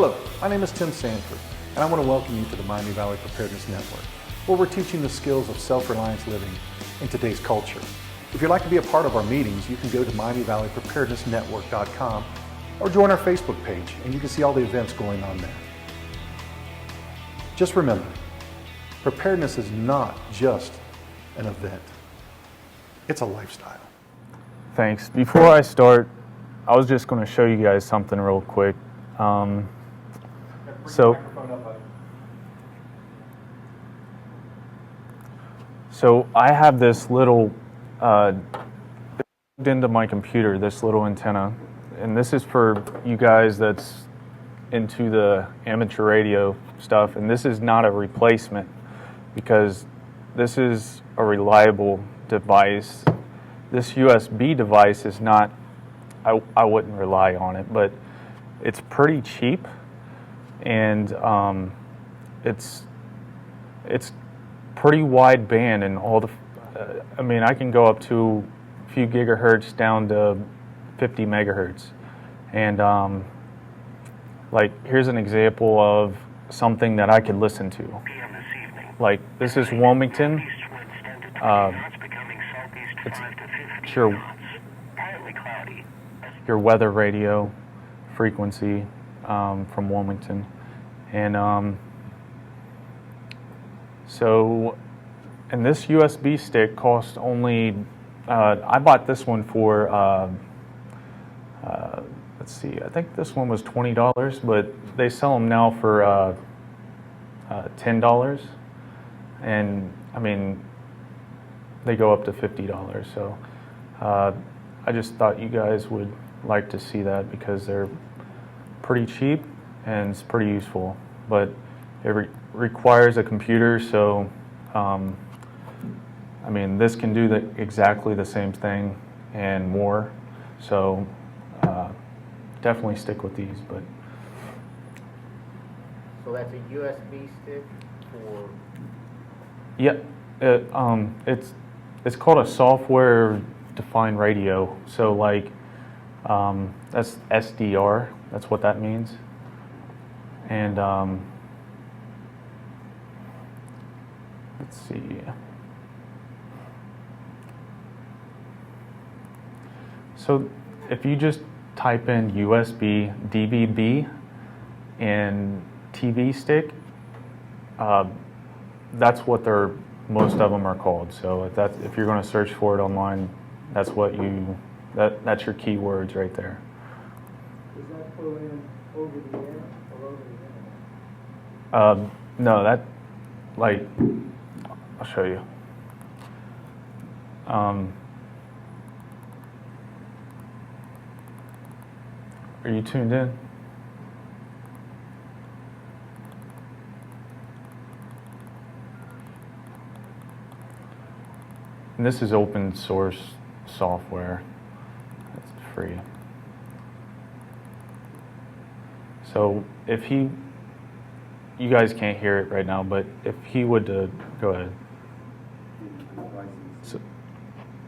Hello, my name is Tim Sanford, and I want to welcome you to the Miami Valley Preparedness Network, where we're teaching the skills of self-reliance living in today's culture. If you'd like to be a part of our meetings, you can go to MiamiValleyPreparednessNetwork.com or join our Facebook page, and you can see all the events going on there. Just remember, preparedness is not just an event. It's a lifestyle. Thanks. Before I start, I was just going to show you guys something real quick. So I have this little, plugged into my computer, this little antenna, and this is for you guys that's into the amateur radio stuff, and this is not a replacement because this is a reliable device. This USB device is not, I wouldn't rely on it, but it's pretty cheap, and it's pretty wide band, and all the, I mean, I can go up to a few gigahertz down to 50 megahertz, and like here's an example of something that I could listen to. Like this is Wilmington. It's your weather radio frequency from Wilmington, and so, and this USB stick cost only. I bought this one for let's see, I think this one was $20, but they sell them now for $10, and I mean they go up to $50. So I just thought you guys would like to see that because they're pretty cheap and it's pretty useful, but it requires a computer, so I mean this can do exactly the same thing and more, so definitely stick with these. But so that's a USB stick for? Yep, it's called a software defined radio, so like that's SDR, that's what that means. And let's see. So if you just type in USB DVB and TV stick, that's what most of them are called. So if you're going to search for it online, that's what that's your keywords right there. Is that program over the air or over the internet? No, that, like, I'll show you. Are you tuned in? And this is open source software. It's free. So if you guys can't hear it right now, but if he would go ahead.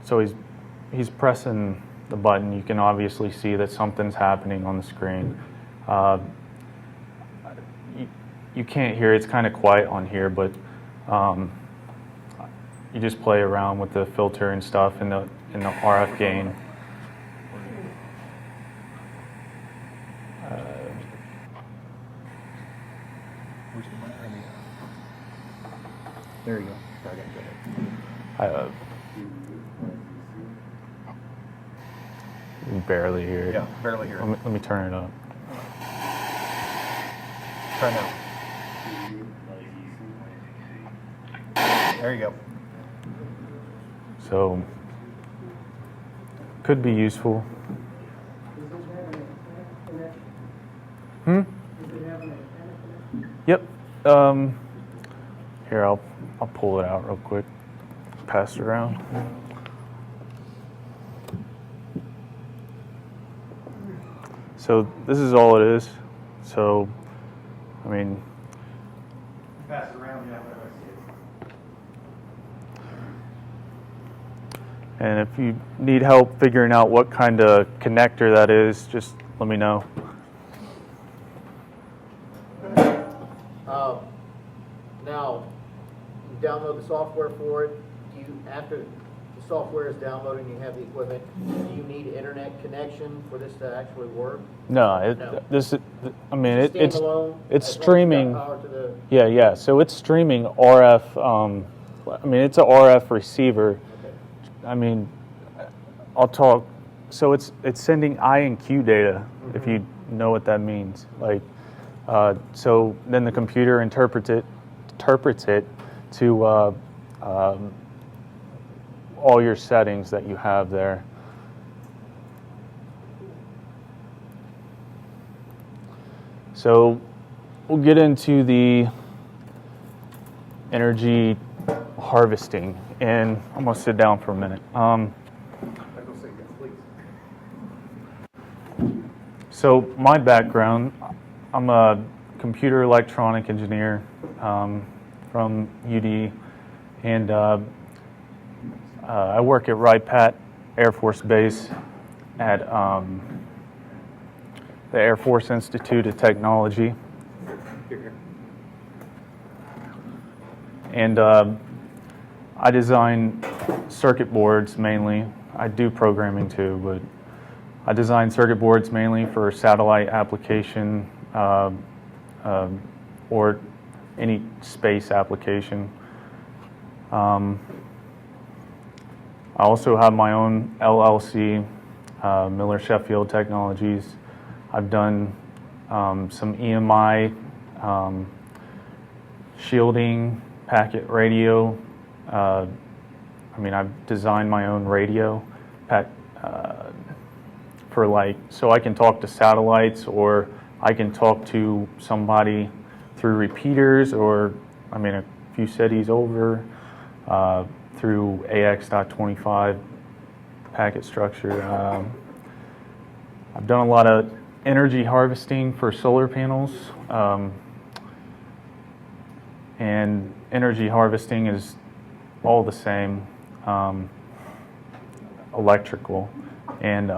So he's pressing the button. You can obviously see that something's happening on the screen. You can't hear it. It's kind of quiet on here, but you just play around with the filter and stuff and the RF gain. There you go. Okay, go ahead. You barely hear it. Yeah, barely hear it. Let me turn it up. Try now. There you go. So, could be useful. Yep. Here, I'll pull it out real quick. Pass it around. So this is all it is. So, I mean, Pass it around, yeah. and if you need help figuring out what kind of connector that is, just let me know. download the software for it. Do you, after the software is downloaded and you have the equipment, do you need internet connection for this to actually work? No, No. this is, I mean, It's it's standalone, as long as you got streaming. power to the- Yeah. So it's streaming RF. I mean, it's a RF receiver. Okay. I mean, I'll talk. So it's sending I and Q data, if you know what that means. Like, so then the computer interprets it to all your settings that you have there. So we'll get into the energy harvesting, and I'm gonna sit down for a minute. So my background, I'm a computer electronic engineer from UD, and I work at Wright-Patt Air Force Base at the Air Force Institute of Technology. And I design circuit boards mainly. I do programming too, but I design circuit boards mainly for satellite application or any space application. I also have my own LLC, Miller Sheffield Technologies. I've done some EMI, shielding, packet radio. I mean, I've designed my own radio for like, so I can talk to satellites, or I can talk to somebody through repeaters, or I mean a few cities over through AX.25 packet structure. I've done a lot of energy harvesting for solar panels, and energy harvesting is all the same, electrical, and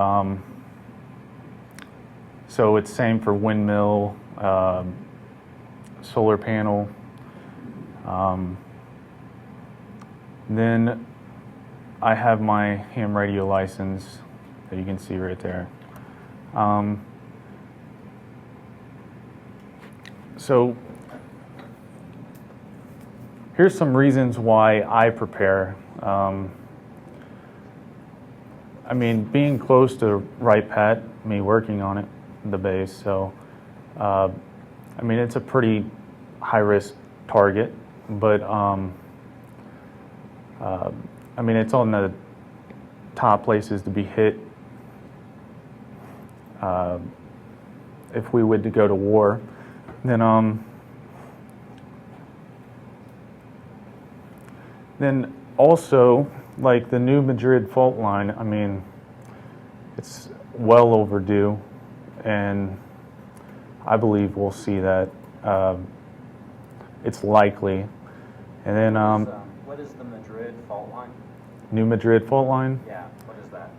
so it's same for windmill, solar panel. Then I have my ham radio license that you can see right there. So here's some reasons why I prepare. I mean, being close to Wright-Patt, me working on it, the base, so I mean, it's a pretty high-risk target, but I mean, it's on the top places to be hit if we were to go to war. Then also, like the New Madrid fault line, I mean, it's well overdue, and I believe we'll see that. It's likely. And then what is the Madrid fault line? New Madrid fault line? Yeah, what is that?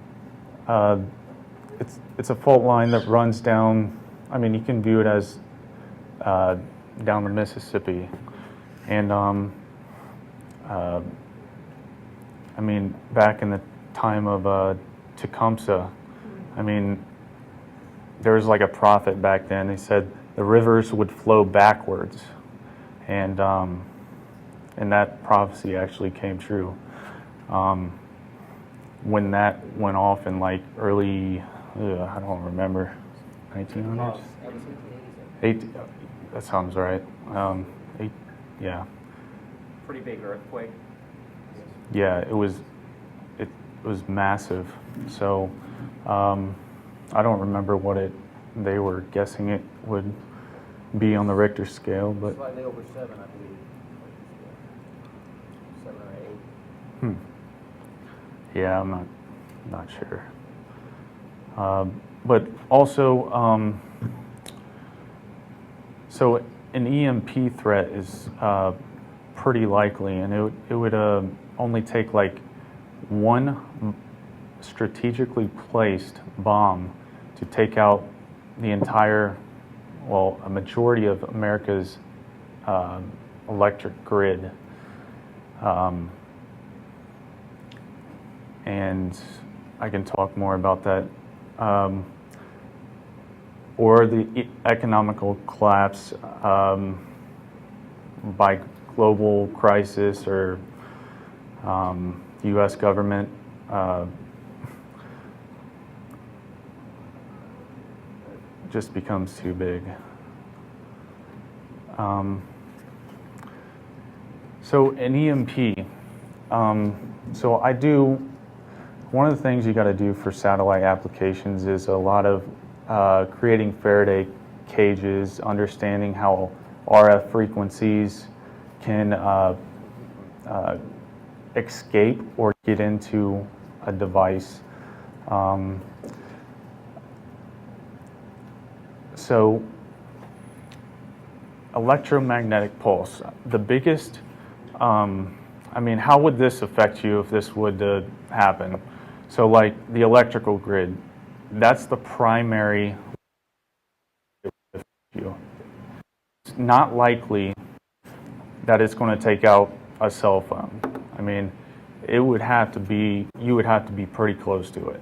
It's a fault line that runs down, I mean, you can view it as down the Mississippi. And I mean, back in the time of Tecumseh, I mean, there was like a prophet back then. They said the rivers would flow backwards, and that prophecy actually came true. When that went off in like early, I don't remember, 1900s? That sounds right. Yeah. Pretty big earthquake. Yeah, it was massive. So I don't remember what they were guessing it would be on the Richter scale, but Slightly over 7, I believe. 7 or 8. yeah, I'm not sure. But also, so an EMP threat is pretty likely, and it would only take like one strategically placed bomb to take out the entire, well, a majority of America's electric grid. And I can talk more about that. Or the economical collapse by global crisis or U.S. government. Just becomes too big. So an EMP. So one of the things you got to do for satellite applications is a lot of creating Faraday cages, understanding how RF frequencies can escape or get into a device. So electromagnetic pulse, the biggest, I mean, how would this affect you if this would happen? So like the electrical grid, that's the primary. It's not likely that it's going to take out a cell phone. I mean, it would have to be, you would have to be pretty close to it.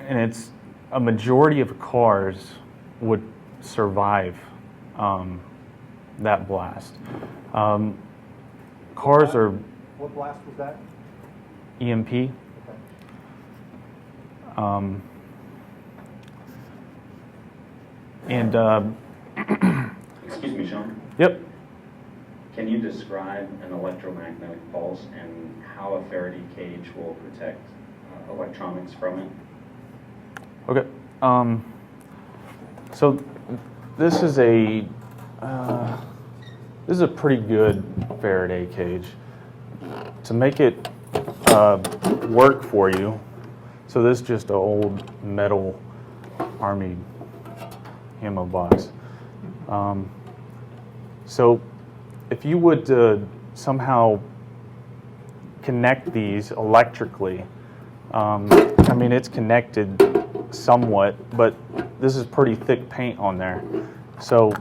And it's a majority of cars would survive that blast. Cars are What blast was that? EMP. Okay. Excuse me, Sean. Yep. Can you describe an electromagnetic pulse and how a Faraday cage will protect electronics from it? Okay. So this is a pretty good Faraday cage. To make it work for you, so this is just an old metal Army ammo box. So if you would somehow connect these electrically, I mean, it's connected somewhat, but this is pretty thick paint on there. So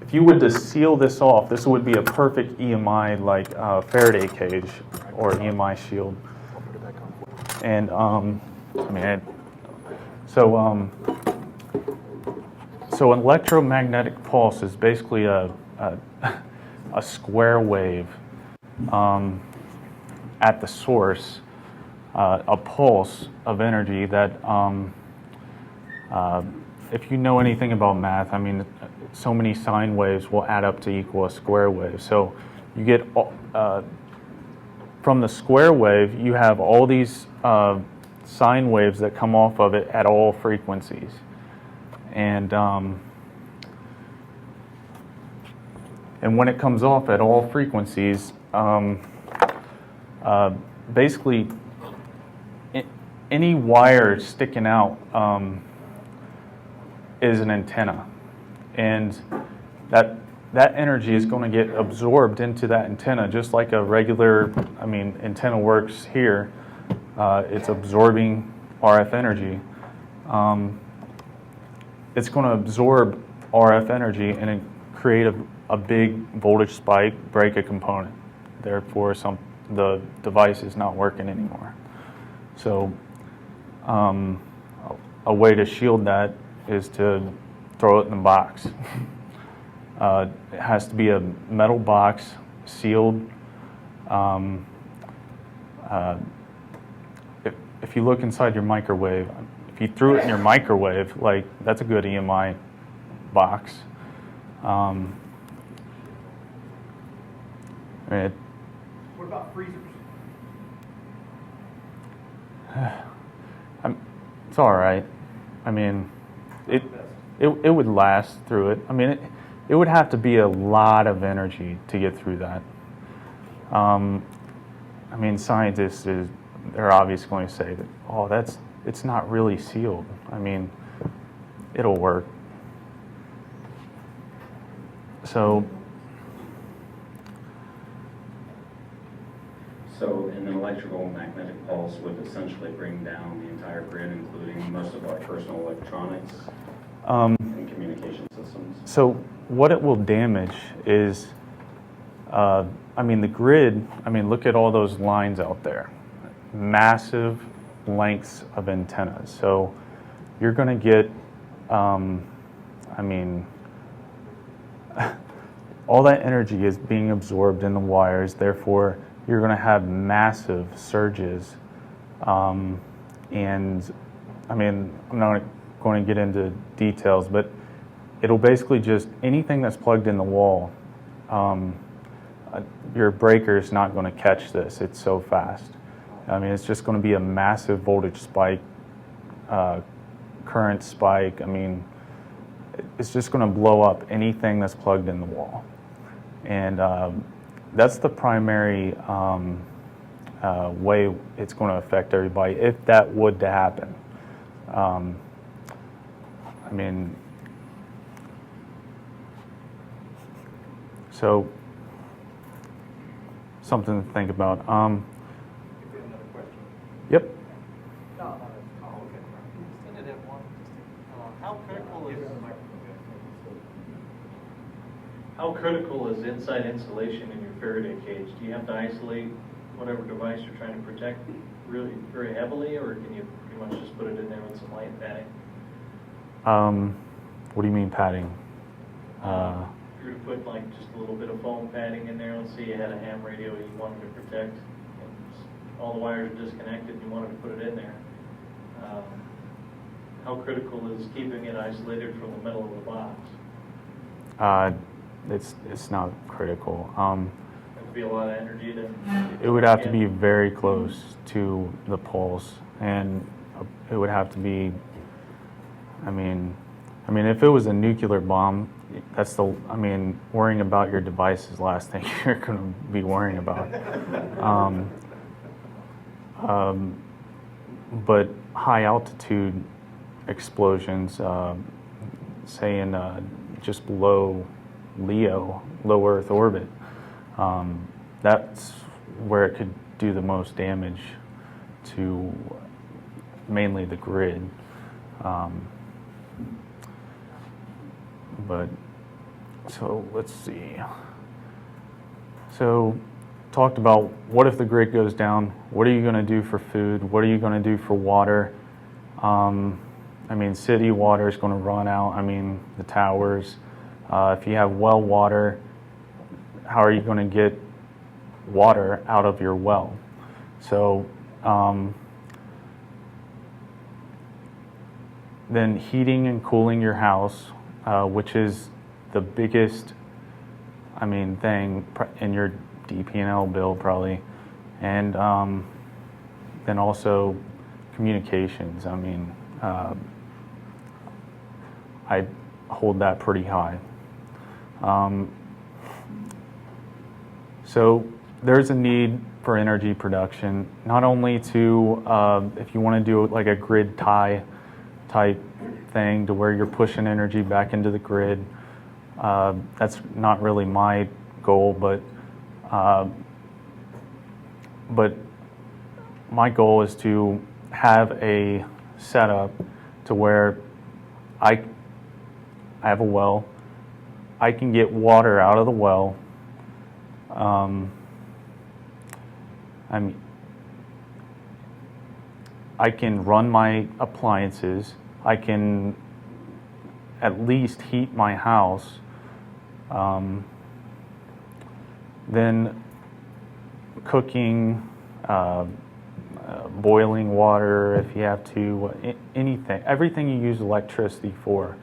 if you would to seal this off, this would be a perfect EMI like Faraday cage or EMI shield. And I mean, so an electromagnetic pulse is basically a square wave at the source, a pulse of energy that, if you know anything about math, I mean, so many sine waves will add up to equal a square wave. So you get, from the square wave, you have all these sine waves that come off of it at all frequencies. And when it comes off at all frequencies, basically any wire sticking out is an antenna, and that energy is going to get absorbed into that antenna, just like a regular, I mean, antenna works here. It's absorbing RF energy. It's going to absorb RF energy and then create a big voltage spike, break a component. Therefore, the device is not working anymore. So a way to shield that is to throw it in the box. It has to be a metal box, sealed. If you look inside your microwave, if you threw it in your microwave, like, that's a good EMI box. What about freezers? It's all right. I mean, it would last through it. I mean, it would have to be a lot of energy to get through that. I mean, scientists, they're obviously going to say that, oh, it's not really sealed. I mean, it'll work. So an electrical magnetic pulse would essentially bring down the entire grid, including most of our personal electronics and communication systems. So what it will damage is, I mean, the grid, I mean, look at all those lines out there. Massive lengths of antennas. So you're going to get, I mean, all that energy is being absorbed in the wires, therefore you're going to have massive surges. And I mean, I'm not going to get into details, but it'll basically just, anything that's plugged in the wall, your breaker is not going to catch this. It's so fast. I mean, it's just going to be a massive voltage spike, current spike. I mean, it's just going to blow up anything that's plugged in the wall. And that's the primary way it's going to affect everybody if that would to happen. I mean, so something to think about. Yep. How critical is inside insulation in your Faraday cage? Do you have to isolate whatever device you're trying to protect really very heavily, or can you pretty much just put it in there with some light padding? What do you mean padding? If you were to put like just a little bit of foam padding in there, let's say you had a ham radio you wanted to protect, and all the wires are disconnected and you wanted to put it in there. How critical is keeping it isolated from the middle of the box? It's not critical. It'd be a lot of energy to... It would have to be very close to the pulse, and it would have to be, I mean, if it was a nuclear bomb, that's the, I mean, worrying about your device is the last thing you're going to be worrying about. But high altitude explosions, say in just below LEO, low Earth orbit, that's where it could do the most damage to mainly the grid. But so let's see. So talked about what if the grid goes down? What are you going to do for food? What are you going to do for water? I mean, city water is going to run out. I mean, the towers. If you have well water, how are you going to get water out of your well? So then heating and cooling your house, which is the biggest, I mean, thing in your DP&L bill probably, and then also communications. I mean, I hold that pretty high. So there's a need for energy production, not only to, if you want to do like a grid tie type thing to where you're pushing energy back into the grid. That's not really my goal, but my goal is to have a setup to where I have a well, I can get water out of the well. I can run my appliances. I can at least heat my house. Then cooking, boiling water if you have to, anything, everything you use electricity for.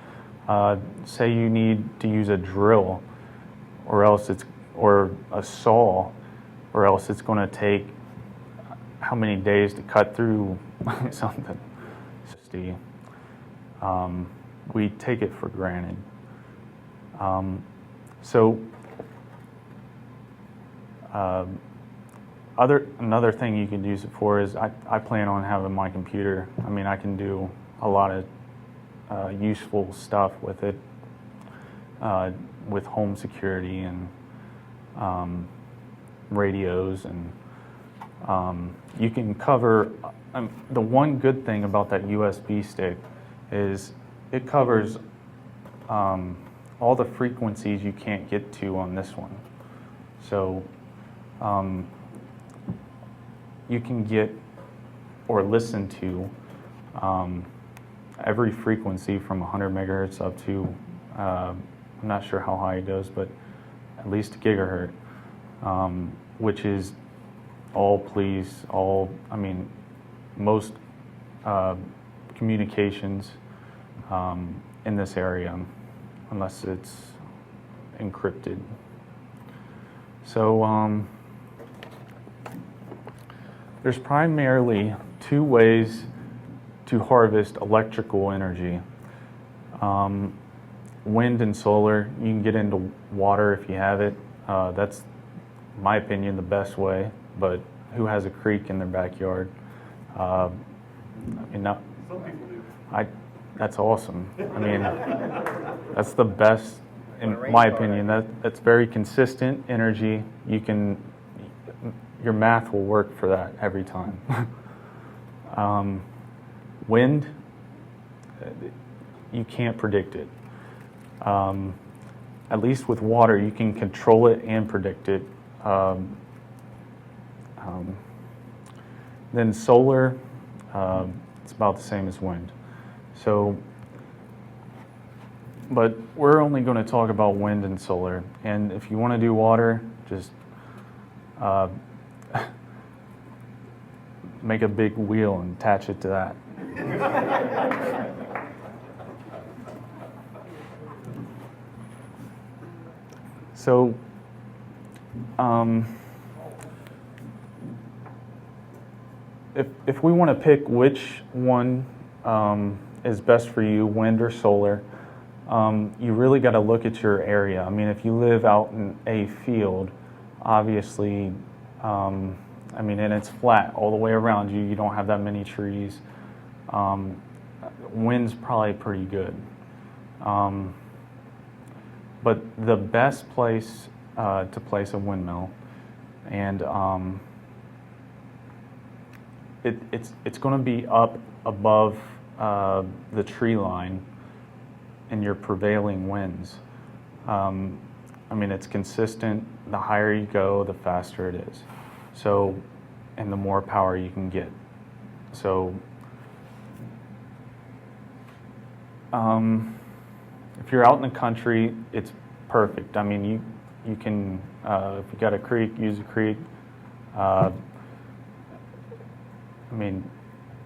Say you need to use a drill, or a saw, or else it's going to take how many days to cut through something. We take it for granted. Another thing you can use it for is I plan on having my computer. I mean, I can do a lot of useful stuff with it, with home security and radios, and you can cover. The one good thing about that USB stick is it covers all the frequencies you can't get to on this one. So you can get or listen to every frequency from 100 megahertz up to, I'm not sure how high it goes, but at least a gigahertz, which is most communications in this area, unless it's encrypted. So there's primarily two ways to harvest electrical energy. Wind and solar. You can get into water if you have it. That's, in my opinion, the best way, but who has a creek in their backyard? Some people do. That's awesome. I mean, that's the best, in my opinion. That's very consistent energy. Your math will work for that every time. Wind, you can't predict it. At least with water, you can control it and predict it. Then solar, it's about the same as wind. So, but we're only going to talk about wind and solar. And if you want to do water, just make a big wheel and attach it to that. So, if we want to pick which one is best for you, wind or solar, you really got to look at your area. I mean, if you live out in a field, obviously, and it's flat all the way around you, you don't have that many trees, wind's probably pretty good. But the best place to place a windmill, and it's going to be up above the tree line in your prevailing winds. It's consistent. The higher you go, the faster it is. So, and the more power you can get. So, if you're out in the country, it's perfect. I mean, you can, if you got a creek, use a creek.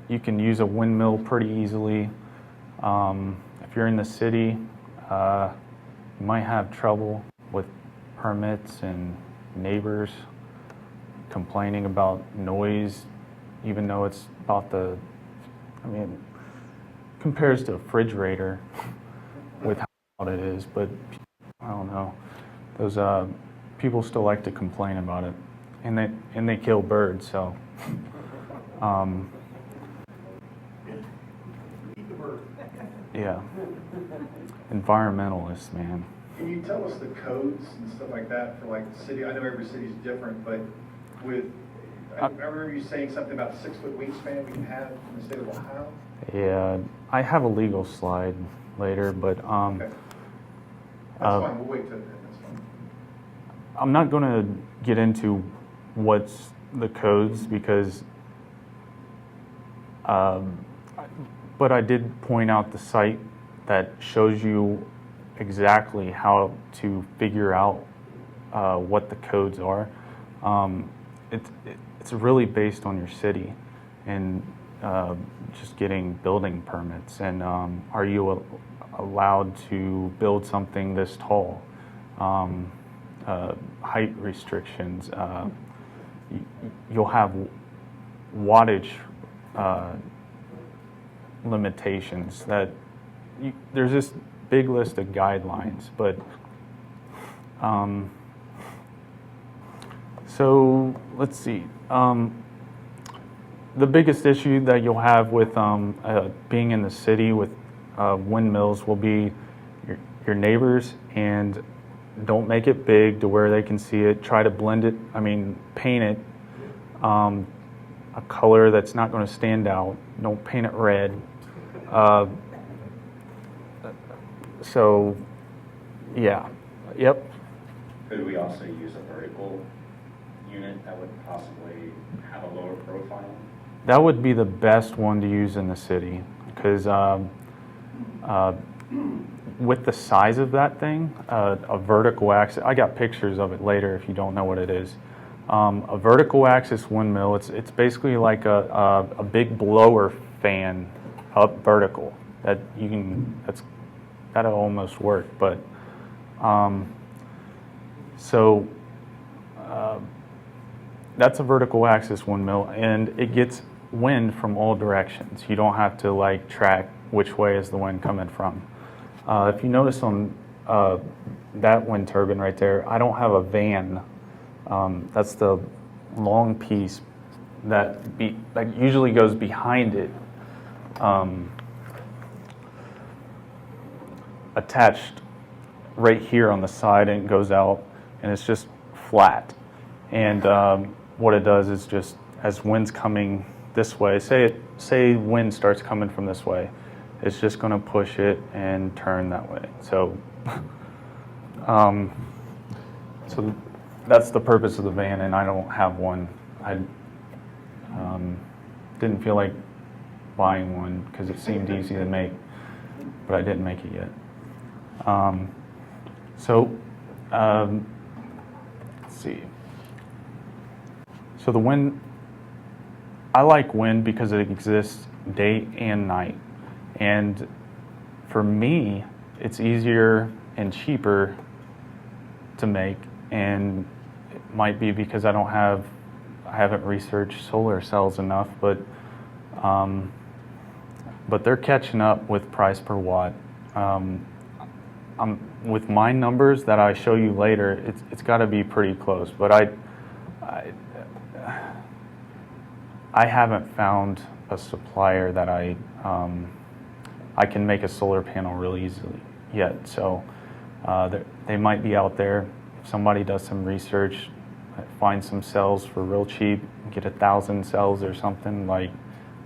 You can use a windmill pretty easily. If you're in the city, you might have trouble with permits and neighbors complaining about noise, even though it's about compares to a refrigerator with how loud it is, but I don't know. Those people still like to complain about it, and they kill birds. So, Eat the bird. yeah, environmentalists, man. Can you tell us the codes and stuff like that for like the city? I know every city's different, but I remember you saying something about 6-foot wingspan we can have in the state of Ohio. Yeah, I have a legal slide later, but Okay. That's fine. We'll wait till then. That's fine. I'm not going to get into what's the codes because, but I did point out the site that shows you exactly how to figure out what the codes are. It's really based on your city and just getting building permits and are you allowed to build something this tall? Height restrictions. You'll have wattage limitations that there's this big list of guidelines, but so let's see. The biggest issue that you'll have with being in the city with windmills will be your neighbors, and don't make it big to where they can see it. Try to blend it, paint it a color that's not going to stand out. Don't paint it red. So Yeah. Yep. Could we also use a vertical unit that would possibly have a lower profile? That would be the best one to use in the city because with the size of that thing, a vertical axis, I got pictures of it later if you don't know what it is. A vertical axis windmill, it's basically like a big blower fan up vertical that you can, that'll almost work, but that's a vertical axis windmill, and it gets wind from all directions. You don't have to like track which way is the wind coming from. If you notice on that wind turbine right there, I don't have a van. That's the long piece that usually goes behind it, attached right here on the side, and it goes out, and it's just flat. And what it does is just as wind's coming this way, say wind starts coming from this way, it's just going to push it and turn that way. So, so that's the purpose of the van, and I don't have one. I didn't feel like buying one because it seemed easy to make, but I didn't make it yet. Let's see. So the wind, I like wind because it exists day and night. And for me, it's easier and cheaper to make, and it might be because I haven't researched solar cells enough, but they're catching up with price per watt. With my numbers that I show you later, it's got to be pretty close, but I haven't found a supplier that I can make a solar panel really easily yet. So they might be out there. If somebody does some research, find some cells for real cheap, get 1,000 cells or something, like,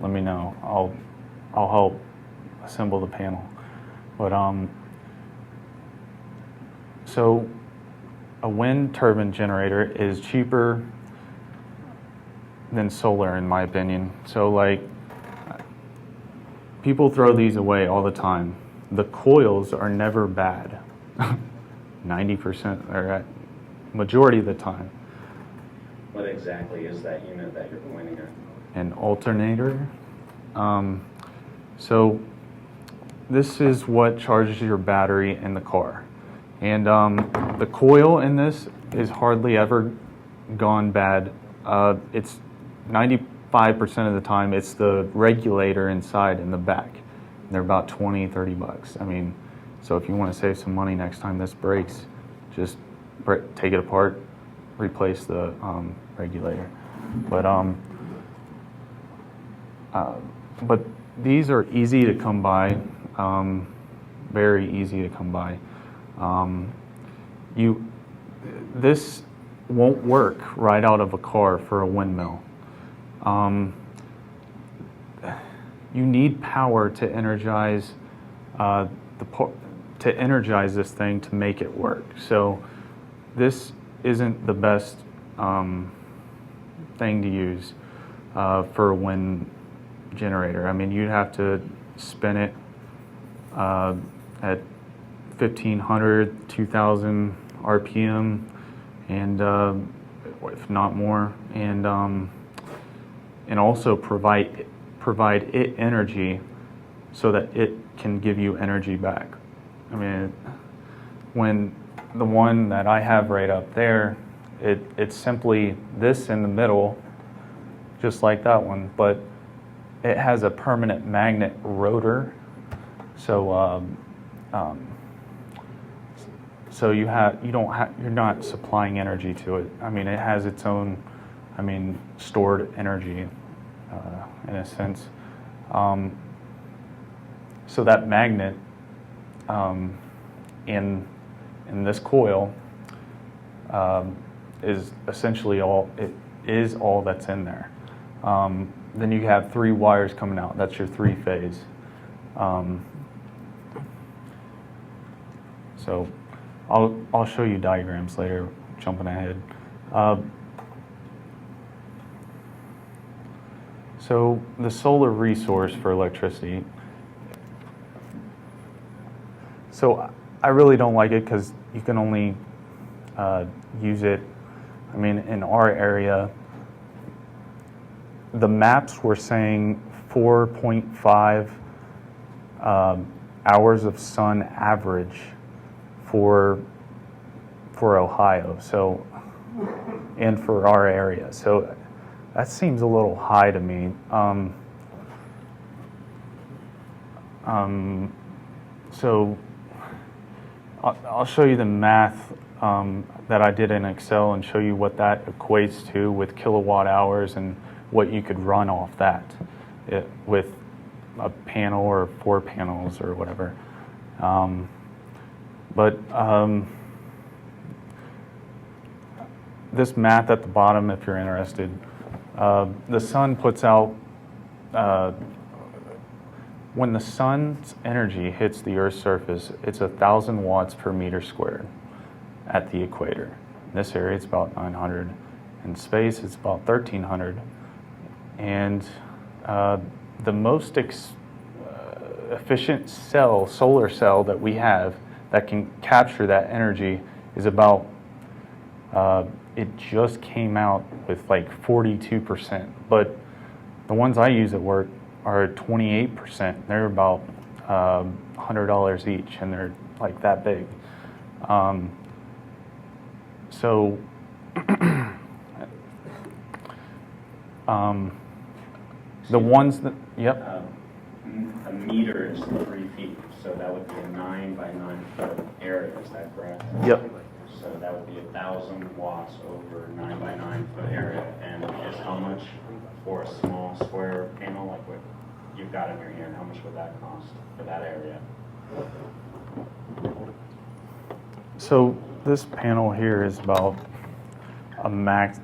let me know. I'll help assemble the panel. But so a wind turbine generator is cheaper than solar, in my opinion. So like, people throw these away all the time. The coils are never bad. 90% or majority of the time. What exactly is that unit that you're pointing at? An alternator. So this is what charges your battery in the car. And the coil in this is hardly ever gone bad. It's 95% of the time it's the regulator inside in the back. They're about $20-$30. I mean, so if you want to save some money next time this breaks, just take it apart, replace the regulator. But these are easy to come by, very easy to come by. This won't work right out of a car for a windmill. You need power to energize this thing to make it work. So this isn't the best thing to use for a wind generator. I mean, you'd have to spin it at 1,500, 2,000 RPM, and if not more, and also provide it energy so that it can give you energy back. I mean, when the one that I have right up there, it's simply this in the middle, just like that one, but it has a permanent magnet rotor, so you're not supplying energy to it. I mean, it has its own, stored energy in a sense. So that magnet in this coil is essentially all that's in there. Then you have 3 wires coming out. That's your 3-phase. So I'll show you diagrams later, jumping ahead. So the solar resource for electricity. So I really don't like it because you can only use it, I mean, in our area, the maps were saying 4.5 hours of sun average for Ohio, so, and for our area. So that seems a little high to me. So I'll show you the math that I did in Excel and show you what that equates to with kilowatt hours and what you could run off that with a panel or 4 panels or whatever. This math at the bottom, if you're interested, the sun puts out, when the sun's energy hits the Earth's surface, it's 1,000 watts per meter squared at the equator. In this area, it's about 900. In space, it's about 1,300. And the most efficient solar cell that we have that can capture that energy is about, it just came out with like 42%, but the ones I use at work are 28%. They're about $100 each, and they're like that big. So the ones that, yep. A meter is 3 feet, so that would be a 9 by 9 foot area, is that correct? Yep. So that would be 1,000 watts over 9 by 9 foot area, and is how much for a small square panel like what you've got in your hand? How much would that cost for that area? So this panel here is about a max.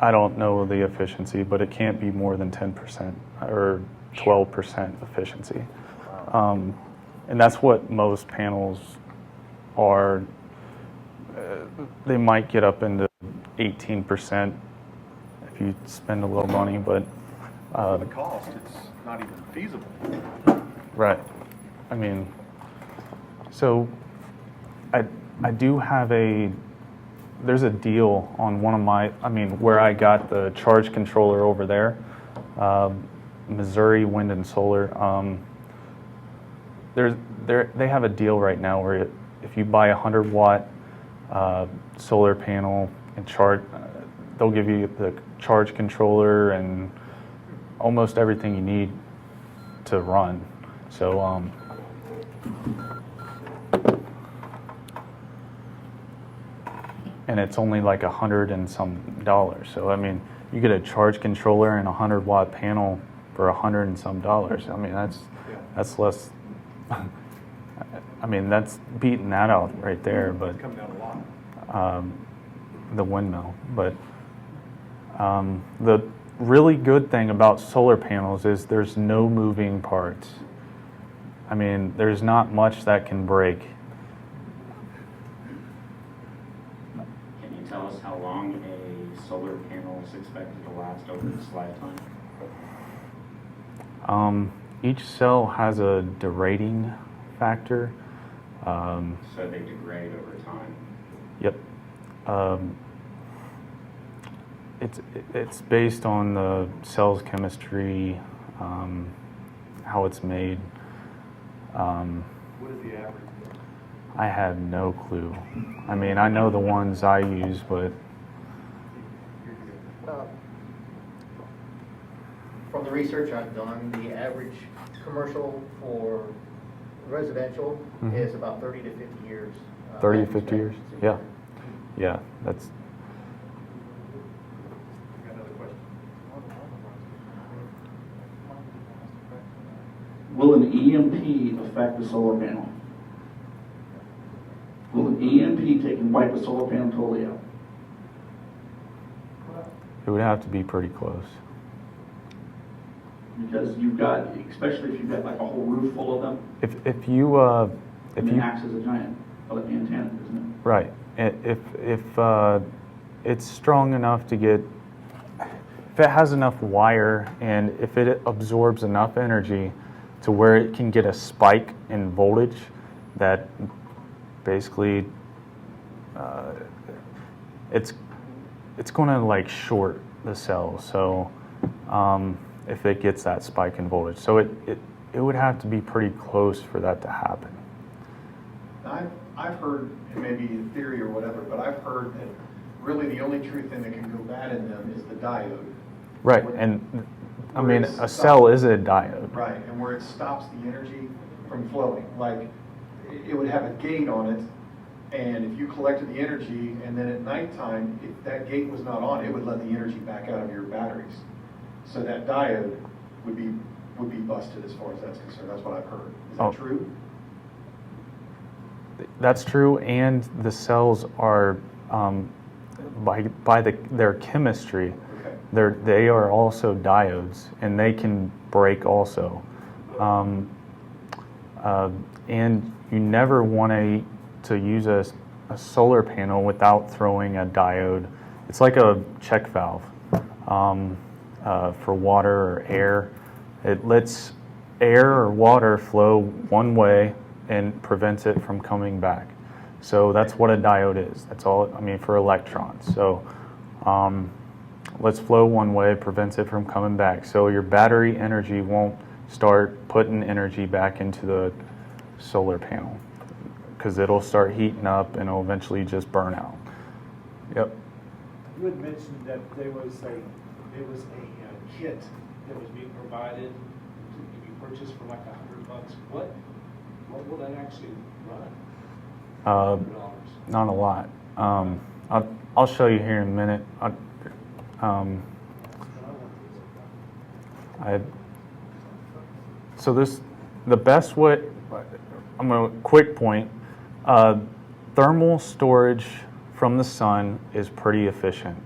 I don't know the efficiency, but it can't be more than 10% or 12% efficiency. And that's what most panels are. They might get up into 18% if you spend a little money, but The cost, it's not even feasible. right. I mean, so I do have there's a deal on one of my, where I got the charge controller over there, Missouri Wind and Solar. They have a deal right now where if you buy a 100-watt solar panel and charge, they'll give you the charge controller and almost everything you need to run. So and it's only like $100 and some. So I mean, you get a charge controller and a 100-watt panel for $100 and some. I mean, that's less. I mean, that's beating that out right there. But It's come down a lot. the windmill. But the really good thing about solar panels is there's no moving parts. I mean, there's not much that can break. Can you tell us how long a solar panel is expected to last over its lifetime? Each cell has a derating factor. So they degrade over time. Yep. It's based on the cell's chemistry, how it's made. What is the average? I have no clue. I mean, I know the ones I use, but From the research I've done, the average commercial for residential Mhm. is about 30 to 50 years. 30 to 50 years? Yeah. Yeah, that's. Got another question? Will an EMP affect the solar panel? Will an EMP take and wipe the solar panel totally out? It would have to be pretty close. Because you've got, especially if you've got like a whole roof full of them, If you it acts as a giant. antenna, isn't it? Right. If it's strong enough to get, if it has enough wire and if it absorbs enough energy to where it can get a spike in voltage that basically it's going to like short the cell. So if it gets that spike in voltage, so it would have to be pretty close for that to happen. I've heard, it may be a theory or whatever, but I've heard that really the only true thing that can go bad in them is the diode. Right, and I mean, a cell is a diode. Right, and where it stops the energy from flowing. Like, it would have a gate on it, and if you collected the energy, and then at nighttime, if that gate was not on, it would let the energy back out of your batteries. So that diode would be busted as far as that's concerned. That's what I've heard. Is that true? That's true, and the cells are, by their chemistry, Okay. they are also diodes, and they can break also. And you never want to use a solar panel without throwing a diode. It's like a check valve for water or air. It lets air or water flow one way and prevents it from coming back. So that's what a diode is. That's all, I mean, for electrons. So let's flow one way, prevents it from coming back. So your battery energy won't start putting energy back into the solar panel because it'll start heating up and it'll eventually just burn out. Yep. You had mentioned that there was a kit that was being provided to be purchased for like $100. What will that actually run? $100. Not a lot. I'll show you here in a minute. So the best way, I'm going to quick point, thermal storage from the sun is pretty efficient.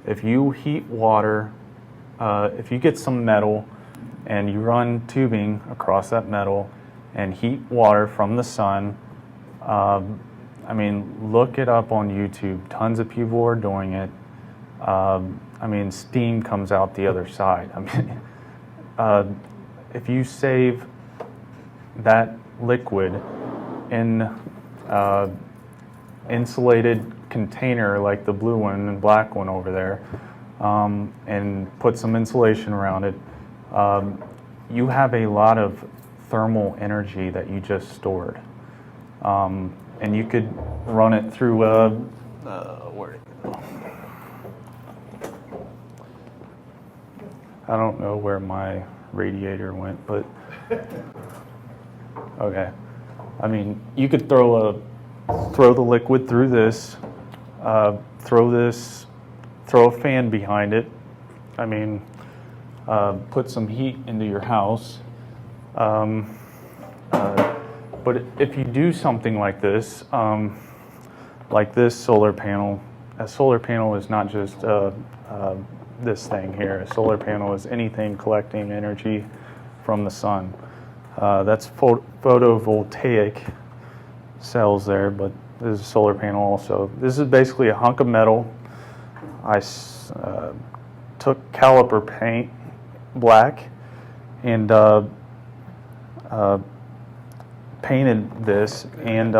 If you heat water, if you get some metal and you run tubing across that metal and heat water from the sun, I mean, look it up on YouTube. Tons of people are doing it. I mean, steam comes out the other side. I mean, if you save that liquid in insulated container like the blue one and black one over there, and put some insulation around it, you have a lot of thermal energy that you just stored. And you could run it through where did it go? I don't know where my radiator went, but okay. I mean, you could throw the liquid through this, throw a fan behind it. I mean, put some heat into your house. But if you do something like this solar panel, a solar panel is not just this thing here. A solar panel is anything collecting energy from the sun. That's photovoltaic cells there, but this is a solar panel also. This is basically a hunk of metal. I took caliper paint, black, and painted this, and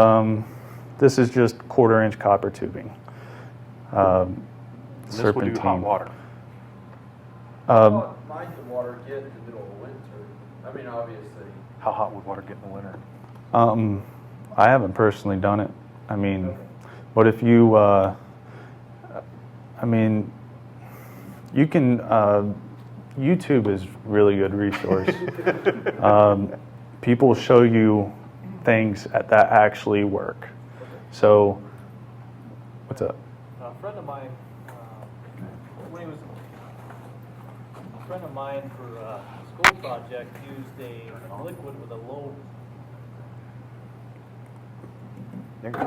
this is just 1/4-inch copper tubing. This will do hot water. How might the water get in the middle of winter? I mean, obviously. How hot would water get in the winter? I haven't personally done it. I mean, but if you, I mean, you can, YouTube is a really good resource. People show you things that actually work. So, what's up? A friend of mine, for a school project used a liquid with a low. There you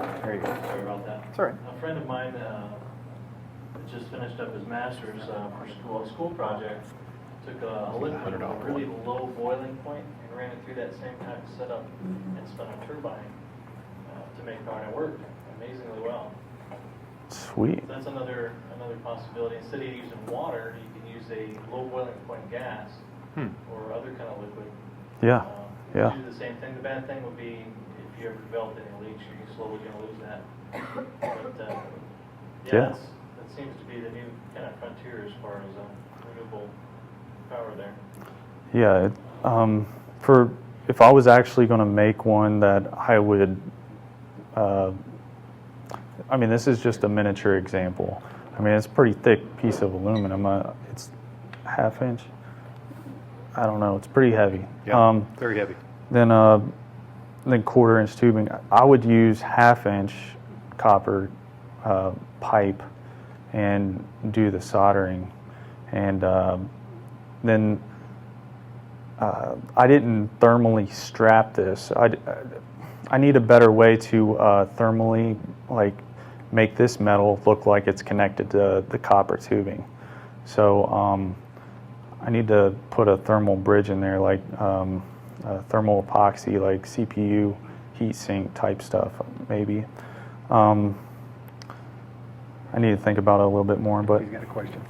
go. Sorry about that. Sorry. A friend of mine just finished up his master's for a school project. Took a liquid with a really low boiling point and ran it through that same kind of setup and spun a turbine. to make power, and it worked amazingly well. Sweet. So that's another possibility. Instead of using water, you can use a low boiling point gas or other kind of liquid. Yeah. Yeah. Do the same thing. The bad thing would be if you ever developed any leaks, you're slowly going to lose that. But Yeah. that seems to be the new kind of frontier as far as renewable power there. Yeah. For if I was actually going to make one that I would, I mean, this is just a miniature example. I mean, it's a pretty thick piece of aluminum. It's ½ inch. I don't know. It's pretty heavy. Yeah, very heavy. Then 1/4 inch tubing. I would use ½ inch copper pipe and do the soldering, and then I didn't thermally strap this. I need a better way to thermally make this metal look like it's connected to the copper tubing. So I need to put a thermal bridge in there, like thermal epoxy, like CPU heatsink type stuff, maybe. I need to think about it a little bit more, but He's got a question.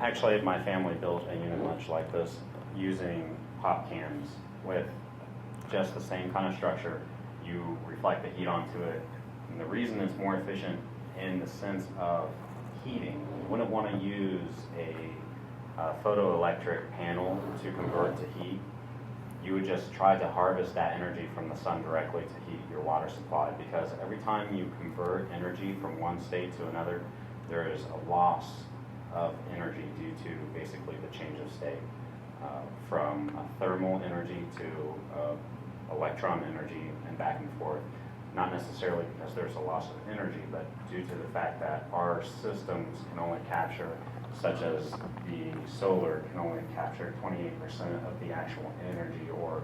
Actually, my family built a unit much like this using pop cans with just the same kind of structure. You reflect the heat onto it. And the reason it's more efficient in the sense of heating, you wouldn't want to use a photoelectric panel to convert to heat. You would just try to harvest that energy from the sun directly to heat your water supply, because every time you convert energy from one state to another, there is a loss of energy due to basically the change of state from thermal energy to electron energy and back and forth. Not necessarily because there's a loss of energy, but due to the fact that our systems can only capture, such as the solar can only capture 28% of the actual energy or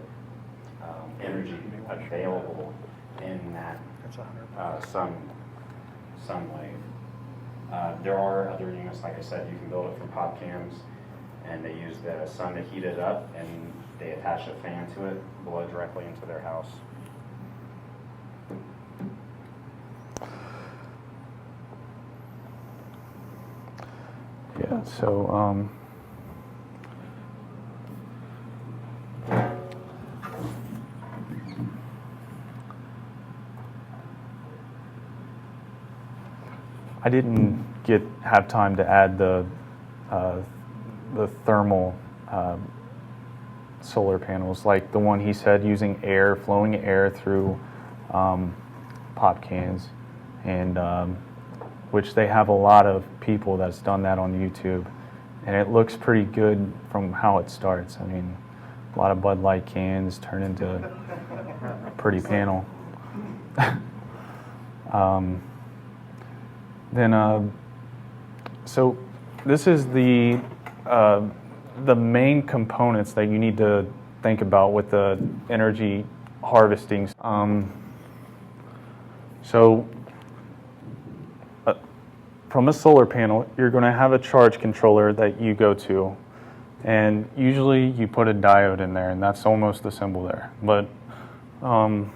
energy available in that sun wave. There are other units, like I said, you can build it from pop cans, and they use the sun to heat it up, and they attach a fan to it, blow directly into their house. yeah. So I didn't have time to add the thermal solar panels, like the one he said, using flowing air through pop cans, and which they have a lot of people that's done that on YouTube, and it looks pretty good from how it starts. I mean, a lot of Bud Light cans turn into a pretty panel. So this is the main components that you need to think about with the energy harvesting. From a solar panel, you're going to have a charge controller that you go to, and usually you put a diode in there, and that's almost the symbol there. But from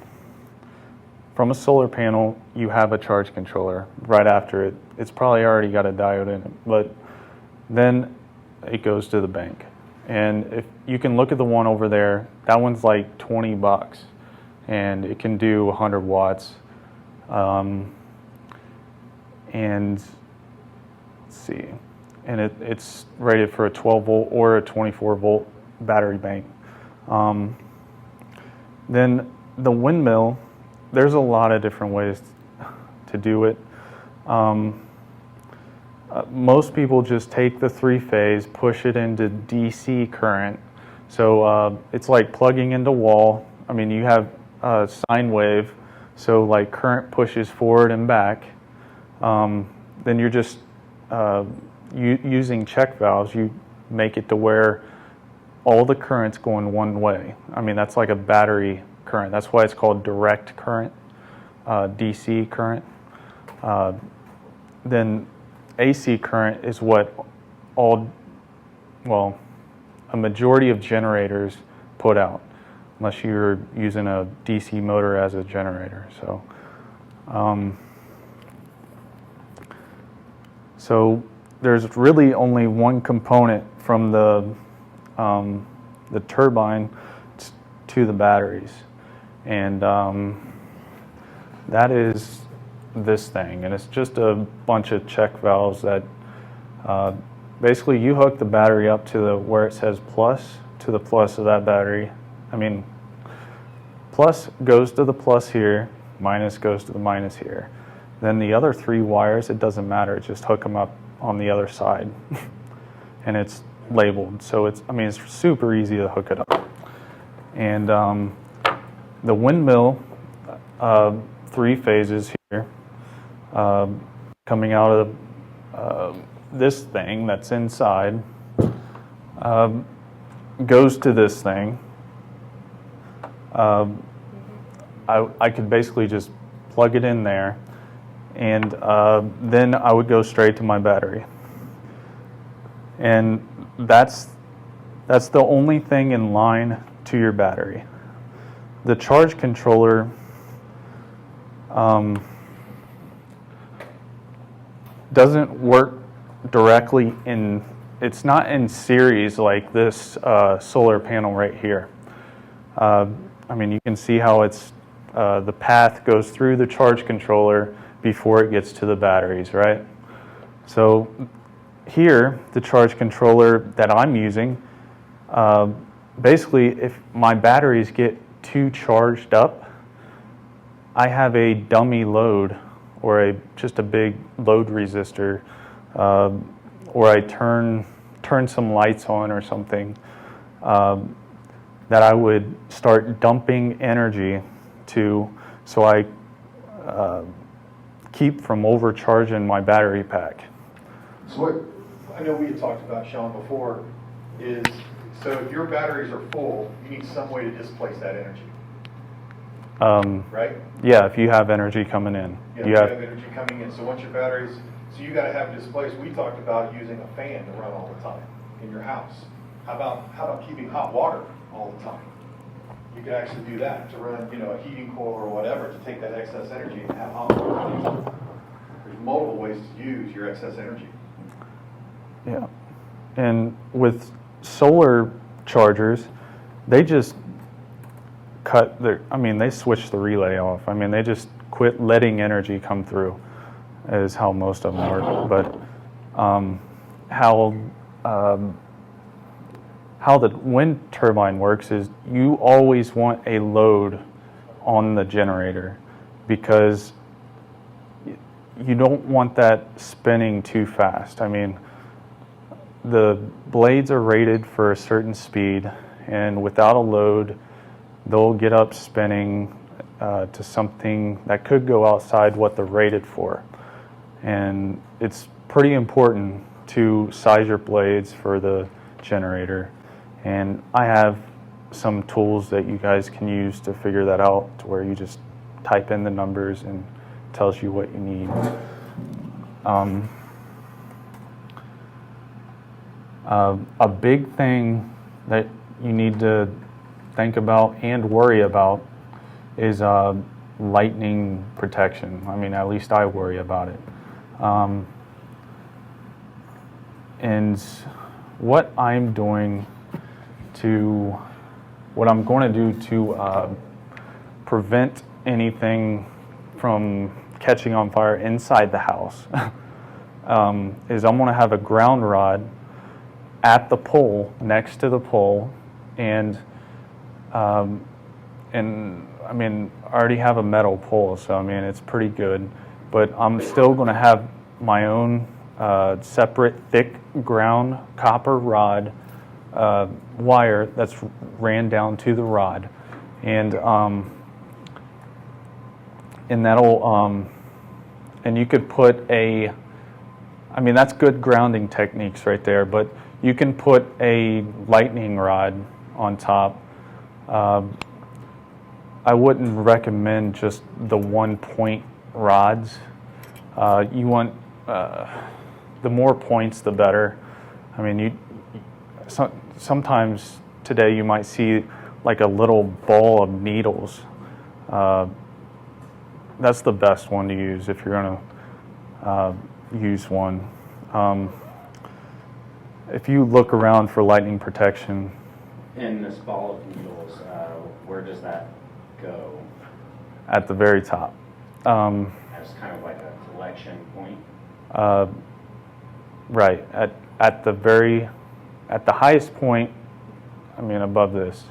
a solar panel, you have a charge controller right after it. It's probably already got a diode in it, but then it goes to the bank. And if you can look at the one over there, that one's like $20, and it can do 100 watts. And let's see, and it's rated for a 12 volt or a 24 volt battery bank. Then the windmill, there's a lot of different ways to do it. Most people just take the 3-phase, push it into DC current. So it's like plugging into wall. I mean, you have a sine wave, so like current pushes forward and back. Then you're just using check valves. You make it to where all the current's going one way. I mean, that's like a battery current. That's why it's called direct current, DC current. Then AC current is what a majority of generators put out. unless you're using a DC motor as a generator. So there's really only one component from the turbine to the batteries, and that is this thing, and it's just a bunch of check valves that basically you hook the battery up to where it says plus, to the plus of that battery. I mean, plus goes to the plus here, minus goes to the minus here. Then the other 3 wires, it doesn't matter, just hook them up on the other side. And it's labeled, so it's super easy to hook it up. And the windmill, 3 phases here, coming out of this thing that's inside, goes to this thing. I could basically just plug it in there, and then I would go straight to my battery. And that's the only thing in line to your battery. The charge controller doesn't work directly it's not in series like this solar panel right here. You can see how it's the path goes through the charge controller before it gets to the batteries, right? So here, the charge controller that I'm using, basically if my batteries get too charged up, I have a dummy load or just a big load resistor, or I turn some lights on or something, that I would start dumping energy to, so I keep from overcharging my battery pack. So what I know we had talked about, Sean, before is, so if your batteries are full, you need some way to displace that energy. Right? Yeah, if you have energy coming in. Yeah, you have energy coming in. So once your batteries, so you got to have displaced. We talked about using a fan to run all the time in your house. How about keeping hot water all the time? You could actually do that to run, a heating coil or whatever to take that excess energy and have hot water. There's multiple ways to use your excess energy. Yeah, and with solar chargers, they just they switch the relay off. They just quit letting energy come through, is how most of them work. But how the wind turbine works is you always want a load on the generator, because you don't want that spinning too fast. The blades are rated for a certain speed, and without a load, they'll get up spinning to something that could go outside what they're rated for. And it's pretty important to size your blades for the generator. And I have some tools that you guys can use to figure that out, to where you just type in the numbers and it tells you what you need. A big thing that you need to think about and worry about is lightning protection. At least I worry about it. And what I'm going to do to prevent anything from catching on fire inside the house is I'm going to have a ground rod at the pole, next to the pole, and I already have a metal pole, so it's pretty good. But I'm still going to have my own separate thick ground copper rod wire that's ran down to the rod, and that'll and you could put that's good grounding techniques right there, but you can put a lightning rod on top. I wouldn't recommend just the 1-point rods. You want the more points, the better. Sometimes today you might see like a little ball of needles. That's the best one to use if you're going to use one. If you look around for lightning protection, In this ball of needles, where does that go? at the very top. As kind of like a collection point? Right, at the highest point, I mean above this,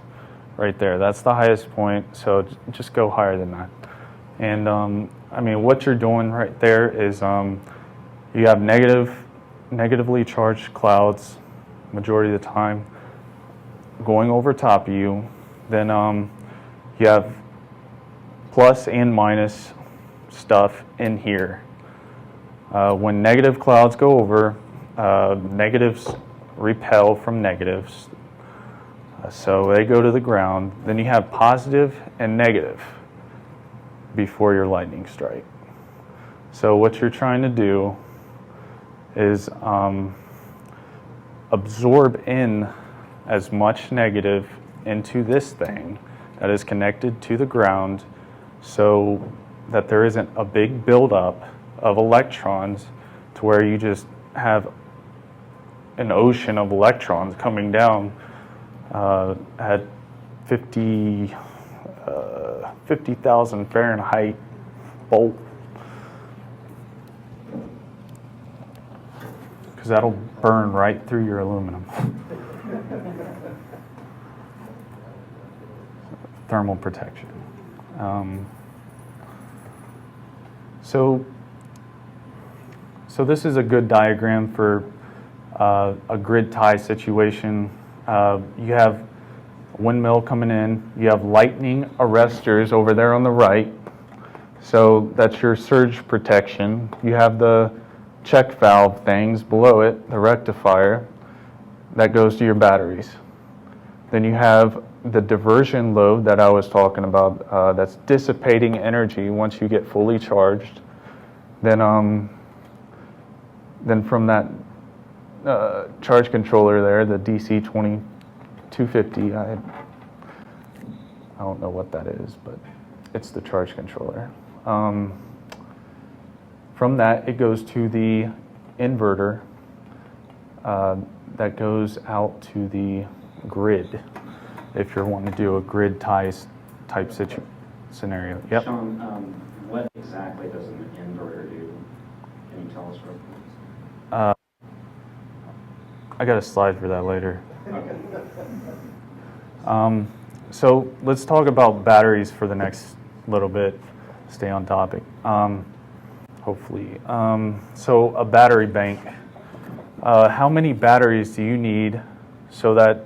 right there, that's the highest point, so just go higher than that. And I mean what you're doing right there is you have negatively charged clouds majority of the time going over top of you. Then you have plus and minus stuff in here. When negative clouds go over, negatives repel from negatives, so they go to the ground. Then you have positive and negative before your lightning strike. So what you're trying to do is absorb in as much negative into this thing that is connected to the ground, so that there isn't a big buildup of electrons to where you just have an ocean of electrons coming down at 50,000 Fahrenheit volt, because that'll burn right through your aluminum. Thermal protection. So this is a good diagram for a grid tie situation. You have a windmill coming in. You have lightning arresters over there on the right. So that's your surge protection. You have the check valve things below it, the rectifier, that goes to your batteries. Then you have the diversion load that I was talking about, that's dissipating energy once you get fully charged. Then from that charge controller there, the DC 2250, I don't know what that is, but it's the charge controller. From that, it goes to the inverter that goes out to the grid, if you're wanting to do a grid ties type scenario. Yep. Sean, what exactly does an inverter do? Can you tell us real quick? I got a slide for that later. Okay. So let's talk about batteries for the next little bit. Stay on topic. Hopefully. So a battery bank. How many batteries do you need so that,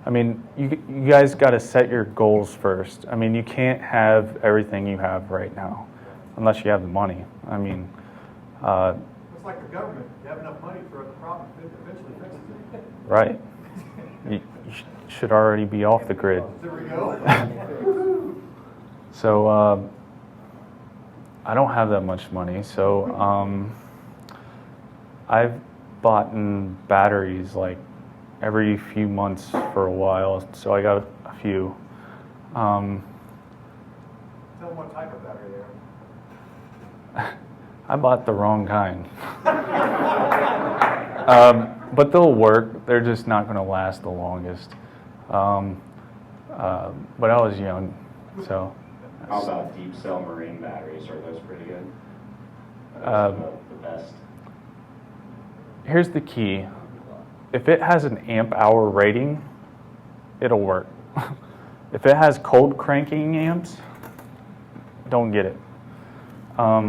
I mean, you guys got to set your goals first. I mean, you can't have everything you have right now unless you have the money. I mean, It's like the government. You have enough money for a problem, it eventually fixes it. right. You should already be off the grid. There we go. So I don't have that much money, so I've bought batteries like every few months for a while, so I got a few. Tell them what type of battery they are. I bought the wrong kind. But they'll work. They're just not going to last the longest. But I was young, so. How about deep cell marine batteries? Are those pretty good? Are those the best? Here's the key. If it has an amp hour rating, it'll work. If it has cold cranking amps, don't get it. I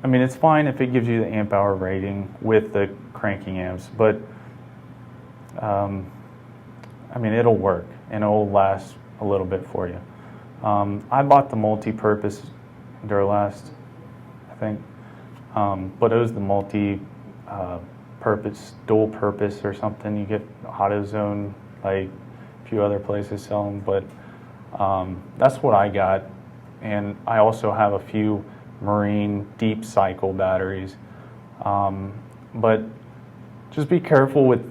mean, it's fine if it gives you the amp hour rating with the cranking amps, but I mean, it'll work and it'll last a little bit for you. I bought the multi-purpose Duralast, I think, but it was the multi-purpose, dual purpose or something. You get AutoZone, like a few other places sell them, but that's what I got. And I also have a few marine deep cycle batteries. But just be careful with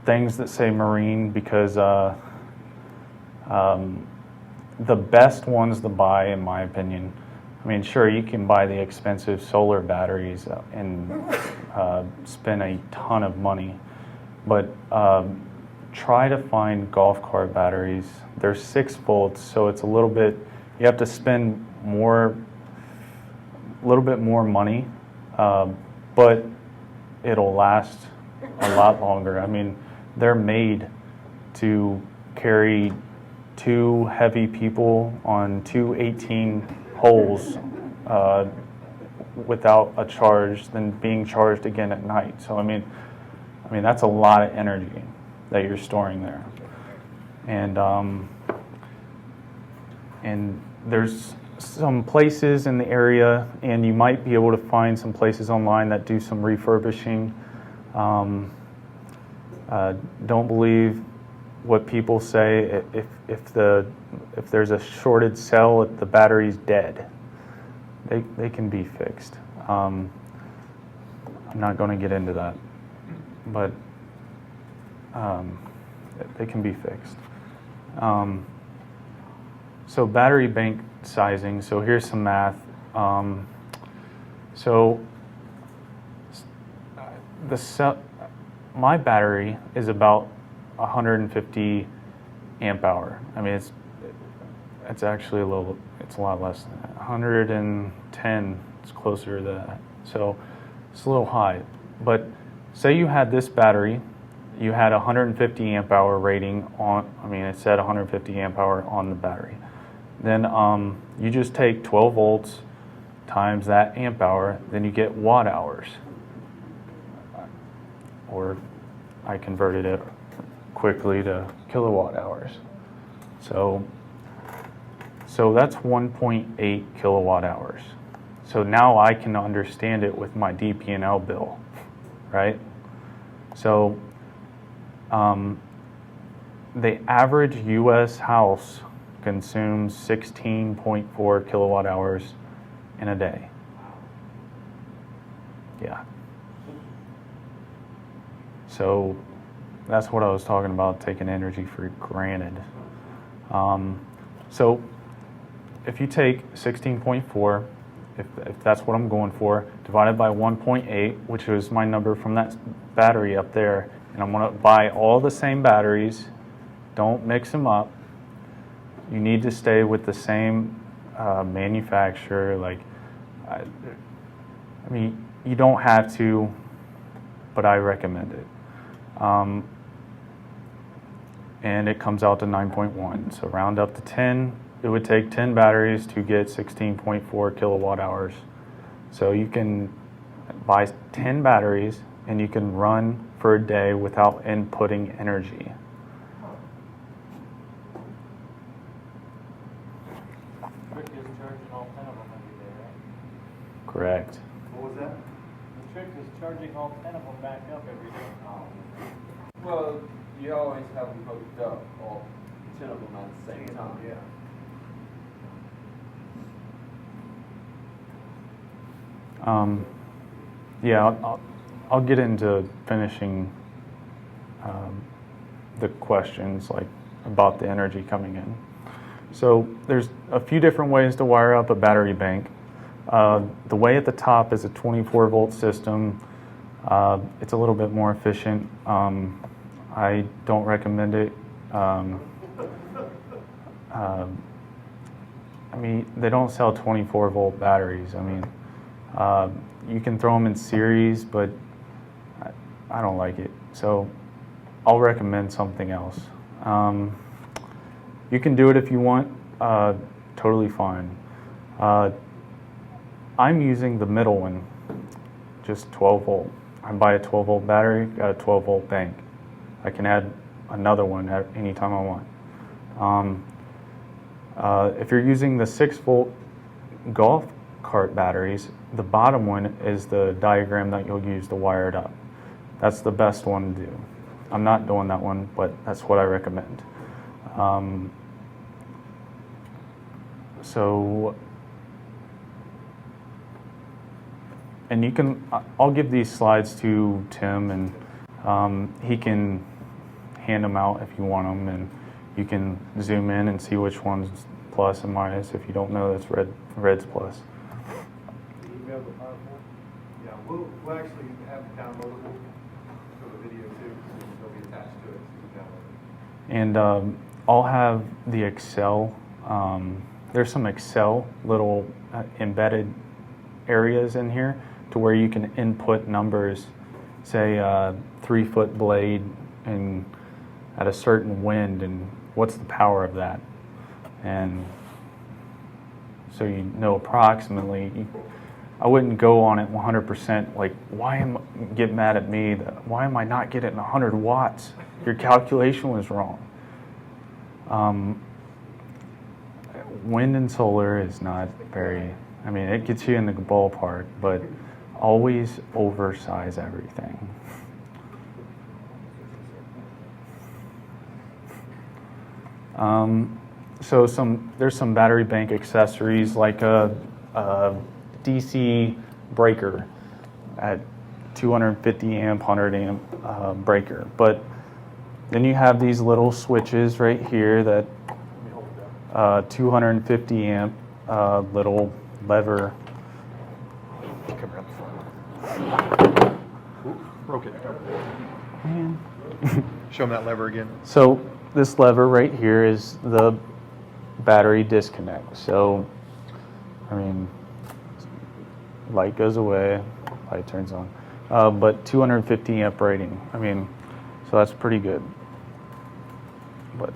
things that say marine because the best ones to buy, in my opinion, I mean, sure, you can buy the expensive solar batteries and spend a ton of money, but try to find golf cart batteries. They're 6 volts, so it's a little bit, you have to spend a little bit more money, but it'll last a lot longer. I mean, they're made to carry 2 heavy people on 2 18 holes without a charge, then being charged again at night. So I mean that's a lot of energy that you're storing there, and there's some places in the area, and you might be able to find some places online that do some refurbishing. Don't believe what people say. If there's a shorted cell, if the battery's dead, they can be fixed. I'm not going to get into that, but they can be fixed. So battery bank sizing. So here's some math. My battery is about 150 amp hour. I mean, it's actually it's a lot less than that. 110, it's closer to that. So it's a little high. But say you had this battery, you had 150 amp hour rating on, it said 150 amp hour on the battery. Then you just take 12 volts times that amp hour, then you get watt hours. Or I converted it quickly to kilowatt hours. So that's 1.8 kilowatt hours. So now I can understand it with my DP&L bill, right? So the average U.S. house consumes 16.4 kilowatt hours in a day. Yeah. So that's what I was talking about, taking energy for granted. So if you take 16.4, if that's what I'm going for, divided by 1.8, which was my number from that battery up there, and I'm going to buy all the same batteries, don't mix them up. You need to stay with the same manufacturer. You don't have to, but I recommend it. And it comes out to 9.1. So round up to 10. It would take 10 batteries to get 16.4 kilowatt hours. So you can buy 10 batteries and you can run for a day without inputting energy. The trick is charging all 10 of them every day, right? Correct. What was that? The trick is charging all 10 of them back up every day. Well, you always have them hooked up, all 10 of them at the same time. Yeah. I'll get into finishing the questions about the energy coming in. So there's a few different ways to wire up a battery bank. The way at the top is a 24 volt system. It's a little bit more efficient. I don't recommend it. They don't sell 24 volt batteries. You can throw them in series, but I don't like it. So I'll recommend something else. You can do it if you want, totally fine. I'm using the middle one, just 12 volt. I buy a 12 volt battery, got a 12 volt bank. I can add another one at any time I want. If you're using the 6 volt golf cart batteries, the bottom one is the diagram that you'll use to wire it up. That's the best one to do. I'm not doing that one, but that's what I recommend. And I'll give these slides to Tim, and he can hand them out if you want them, and you can zoom in and see which one's plus and minus. If you don't know, that's red's plus. Email the PowerPoint. Yeah, we'll actually have it downloadable for the video too, so they'll be attached to it. So you can download it. And I'll have the Excel. There's some Excel little embedded areas in here to where you can input numbers, say 3-foot blade and at a certain wind, and what's the power of that. And so you know approximately. I wouldn't go on it 100%, like, get mad at me, why am I not getting 100 watts? Your calculation was wrong. Wind and solar is not very, I mean, it gets you in the ballpark, but always oversize everything. So there's some battery bank accessories like a DC breaker at 250 amp, 100 amp breaker. But then you have these little switches right here that 250 amp little lever. Broke it. Man. Show them that lever again. So this lever right here is the battery disconnect. So, I mean, light goes away, light turns on. But 250 amp rating. I mean, so that's pretty good. But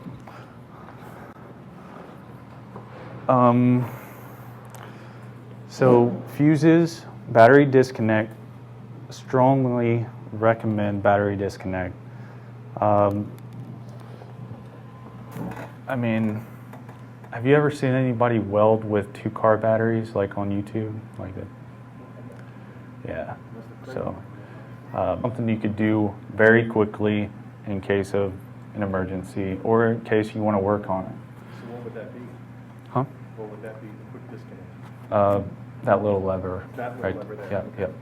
so fuses, battery disconnect. Strongly recommend battery disconnect. I mean, have you ever seen anybody weld with 2-car batteries, like on YouTube, like that? Yeah. So something you could do very quickly in case of an emergency, or in case you want to work on it. So what would that be? Huh? What would that be, the quick disconnect? That little lever. That little right lever there. Yep, yep.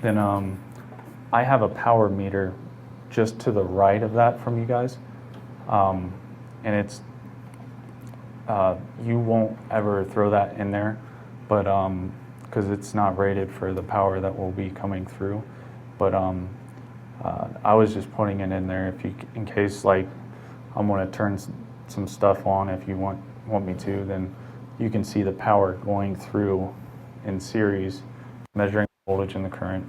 Then I have a power meter just to the right of that from you guys. And it's, you won't ever throw that in there, but because it's not rated for the power that will be coming through. But I was just putting it in there if you, in case like I'm going to turn some stuff on. If you want me to, then you can see the power going through in series, measuring the voltage and the current,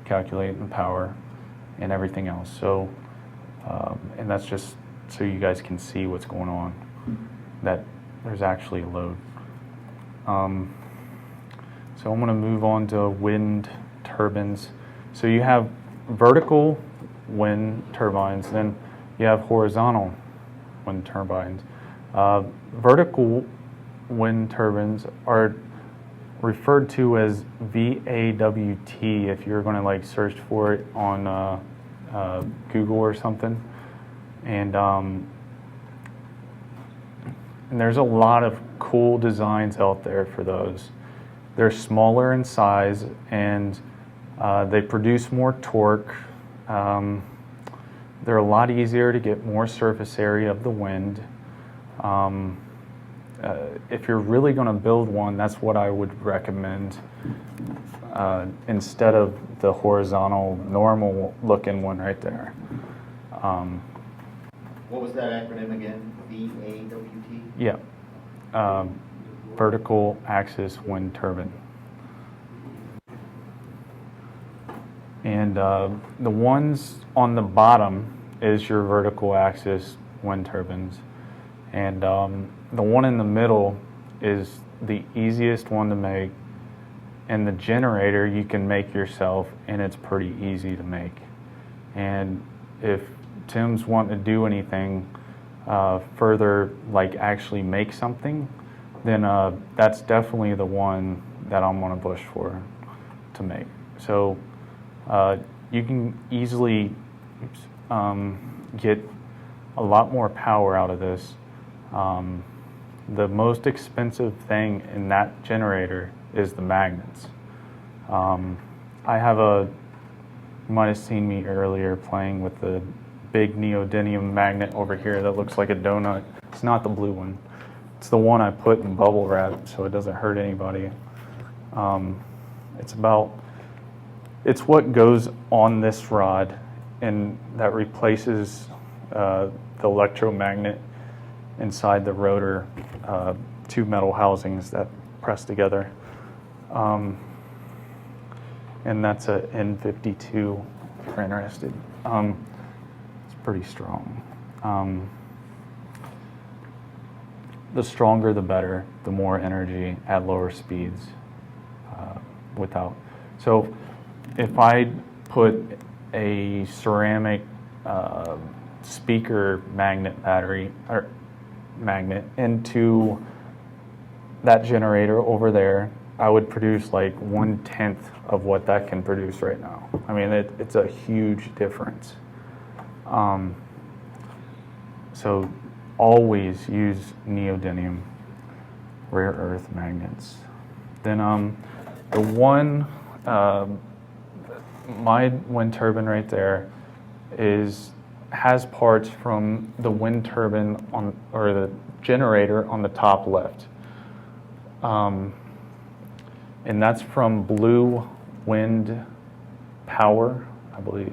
calculating the power, and everything else. So, and that's just so you guys can see what's going on, that there's actually a load. So I'm going to move on to wind turbines. So you have vertical wind turbines, then you have horizontal wind turbines. Vertical wind turbines are referred to as VAWT if you're going to like search for it on Google or something. And there's a lot of cool designs out there for those. They're smaller in size and they produce more torque. They're a lot easier to get more surface area of the wind. If you're really going to build one, that's what I would recommend instead of the horizontal, normal looking one right there. What was that acronym again? VAWT? Yeah. Vertical axis wind turbine. And the ones on the bottom is your vertical axis wind turbines. And the one in the middle is the easiest one to make. And the generator you can make yourself, and it's pretty easy to make. And if Tim's wanting to do anything further, like actually make something, then that's definitely the one that I'm going to push for to make. So you can easily get a lot more power out of this. The most expensive thing in that generator is the magnets. I have you might have seen me earlier playing with the big neodymium magnet over here that looks like a donut. It's not the blue one. It's the one I put in bubble wrap so it doesn't hurt anybody. It's what goes on this rod, and that replaces the electromagnet inside the rotor, two metal housings that press together. And that's a N52 if you're interested. It's pretty strong. The stronger the better, the more energy at lower speeds without. So if I put a ceramic speaker magnet battery or magnet into that generator over there, I would produce like 1/10 of what that can produce right now. I mean, it's a huge difference. So always use neodymium rare earth magnets. Then the one, my wind turbine right there has parts from the wind turbine or the generator on the top left. And that's from Blue Wind Power, I believe,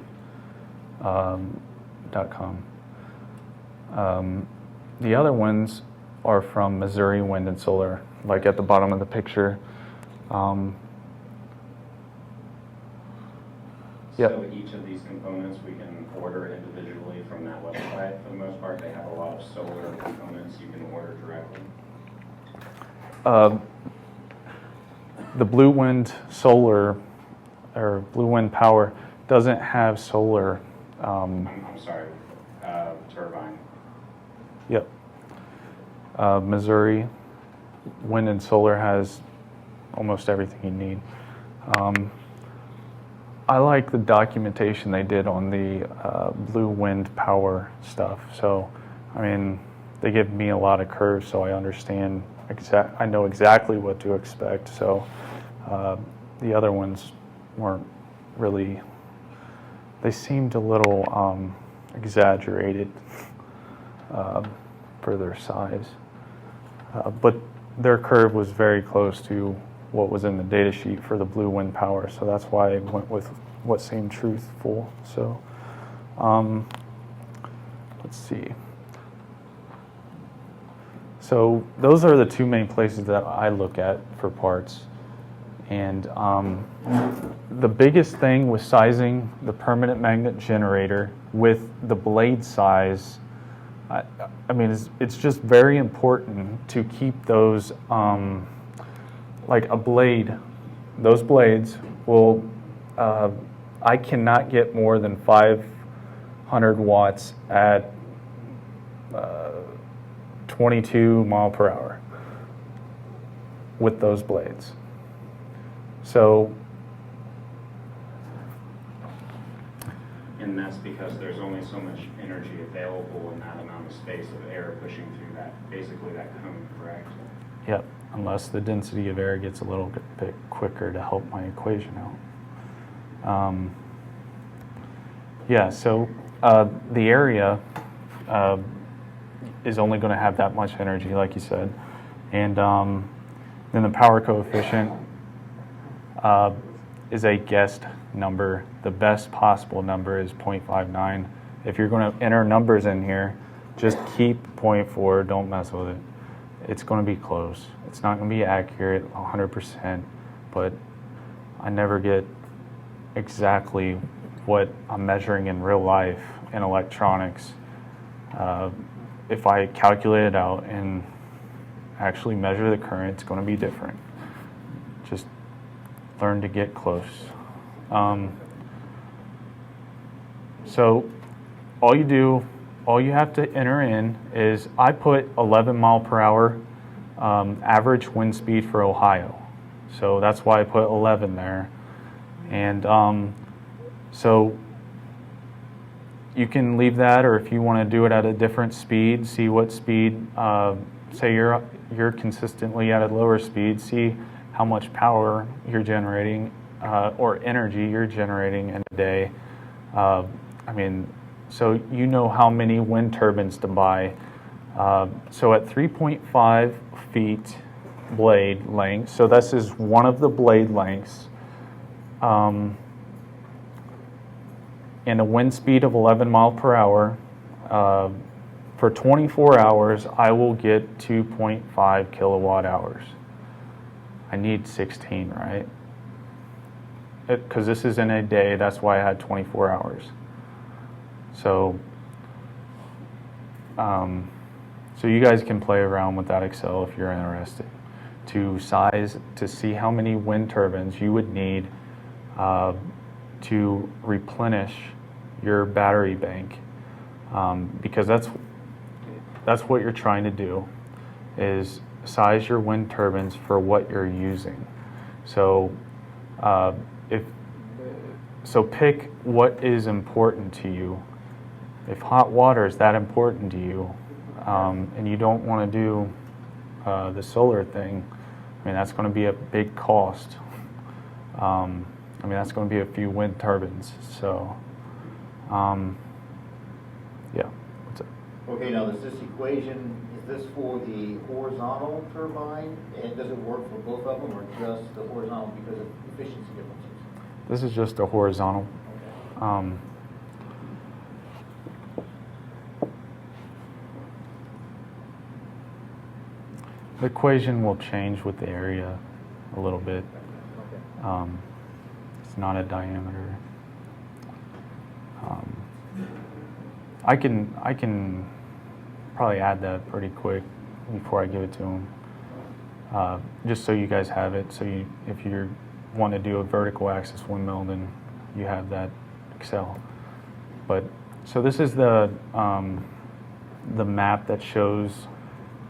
.com. The other ones are from Missouri Wind and Solar, like at the bottom of the picture. So each of these components we can order individually from that website. For the most part, they have a lot of solar components you can order directly. The Blue Wind Solar or Blue Wind Power doesn't have solar. I'm sorry, turbine. Yep. Missouri Wind and Solar has almost everything you need. I like the documentation they did on the Blue Wind Power stuff. So, I mean, they give me a lot of curves, so I understand. I know exactly what to expect. So, the other ones weren't really. They seemed a little exaggerated for their size, but their curve was very close to what was in the data sheet for the Blue Wind Power, so that's why I went with what seemed truthful. So let's see. So those are the two main places that I look at for parts. And the biggest thing with sizing the permanent magnet generator with the blade size, I mean, it's just very important to keep those, like a blade, those blades will, I cannot get more than 500 watts at 22 mile per hour with those blades. So, And that's because there's only so much energy available in that amount of space of air pushing through that, basically that cone, correct? yep, unless the density of air gets a little bit quicker to help my equation out. Yeah, so the area is only going to have that much energy, like you said. And then the power coefficient is a guessed number. The best possible number is 0.59. If you're going to enter numbers in here, just keep 0.4, don't mess with it. It's going to be close. It's not going to be accurate 100%, but I never get exactly what I'm measuring in real life in electronics. If I calculate it out and actually measure the current, it's going to be different. Just learn to get close. So all you have to enter in is, I put 11 mile per hour average wind speed for Ohio. So that's why I put 11 there. And so you can leave that, or if you want to do it at a different speed, see what speed, say you're consistently at a lower speed, see how much power you're generating or energy you're generating in a day. I mean, so you know how many wind turbines to buy. So at 3.5 feet blade length, so this is one of the blade lengths, and a wind speed of 11 mile per hour, for 24 hours, I will get 2.5 kilowatt hours. I need 16, right? Because this is in a day, that's why I had 24 hours. So, so you guys can play around with that Excel if you're interested, to see how many wind turbines you would need to replenish your battery bank, because that's what you're trying to do, is size your wind turbines for what you're using. So pick what is important to you. If hot water is that important to you, and you don't want to do the solar thing, I mean, that's going to be a big cost. I mean, that's going to be a few wind turbines. So, yeah. What's up? Okay, now does this equation, is this for the horizontal turbine? And does it work for both of them or just the horizontal because of efficiency differences? This is just a horizontal. Okay. The equation will change with the area a little bit. Okay. It's not a diameter. I can probably add that pretty quick before I give it to them, just so you guys have it. So if you want to do a vertical axis windmill, then you have that Excel. But so this is the map that shows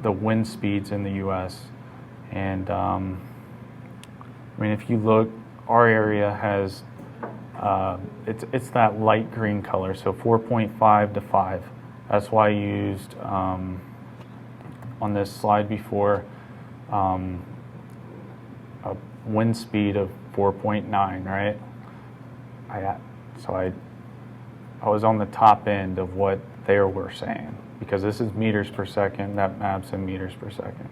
the wind speeds in the U.S. And I mean, if you look, our area has it's that light green color, so 4.5 to 5. That's why I used on this slide before a wind speed of 4.9, right? I was on the top end of what they were saying, because this is meters per second, that map's in meters per second.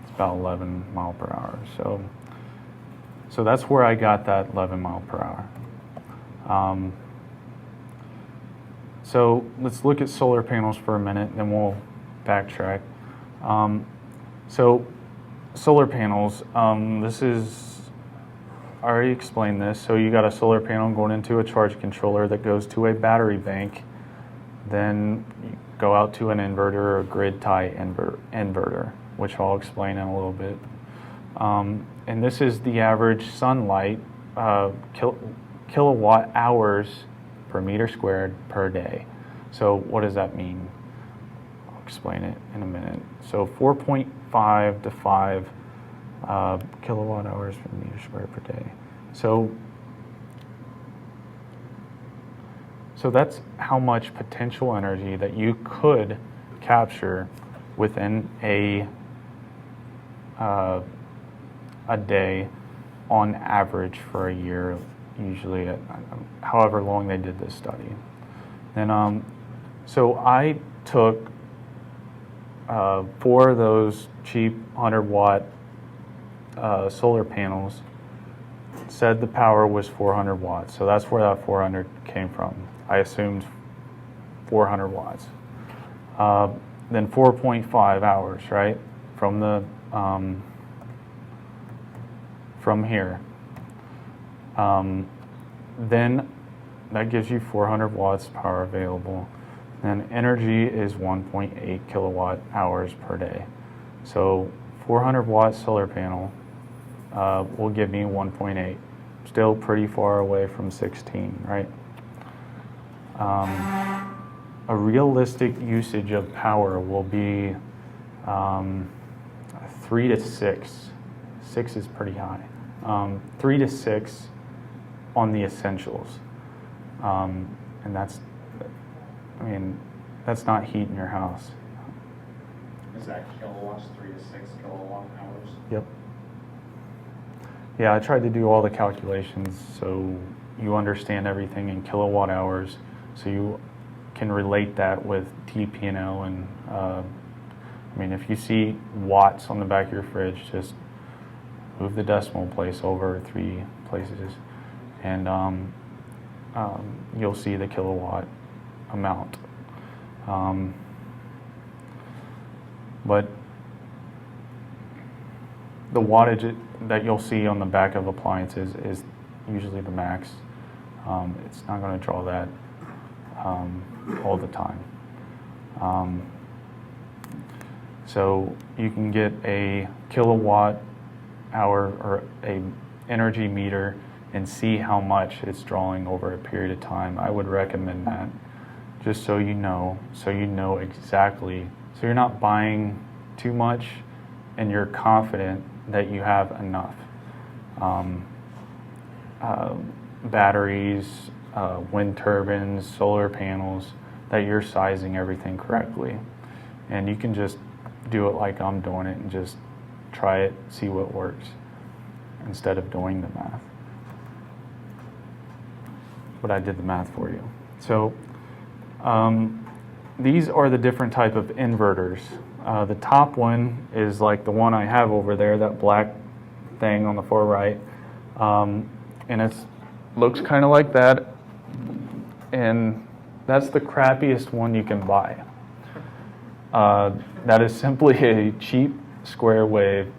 It's about 11 mile per hour. So that's where I got that 11 mile per hour. So let's look at solar panels for a minute, then we'll backtrack. So solar panels, this is, I already explained this. So you got a solar panel going into a charge controller that goes to a battery bank. Then you go out to an inverter or a grid tie inverter, which I'll explain in a little bit. And this is the average sunlight kilowatt hours per meter squared per day. So what does that mean? I'll explain it in a minute. So 4.5 to 5 kilowatt hours per meter squared per day. So that's how much potential energy that you could capture within a day on average for a year, usually at however long they did this study. Then, so I took 4 of those cheap 100-watt solar panels, said the power was 400 watts. So that's where that 400 came from. I assumed 400 watts. Then 4.5 hours, right? From the from here. Then that gives you 400 watts power available. Then energy is 1.8 kilowatt hours per day. So 400 watt solar panel will give me 1.8. Still pretty far away from 16, right? A realistic usage of power will be 3 to 6. 6 is pretty high. 3 to 6 on the essentials. And that's, I mean, that's not heat in your house. Is that kilowatts, 3 to 6 kilowatt hours? Yep. Yeah, I tried to do all the calculations, so you understand everything in kilowatt hours, so you can relate that with TP&L. And I mean, if you see watts on the back of your fridge, just move the decimal place over 3 places, and you'll see the kilowatt amount. But the wattage that you'll see on the back of appliances is usually the max. It's not going to draw that all the time. So you can get a kilowatt hour or a energy meter and see how much it's drawing over a period of time. I would recommend that, just so you know exactly, so you're not buying too much and you're confident that you have enough. Batteries, wind turbines, solar panels, that you're sizing everything correctly. And you can just do it like I'm doing it and just try it, see what works, instead of doing the math. But I did the math for you. So these are the different type of inverters. The top one is like the one I have over there, that black thing on the far right. And it looks kind of like that. And that's the crappiest one you can buy. That is simply a cheap square wave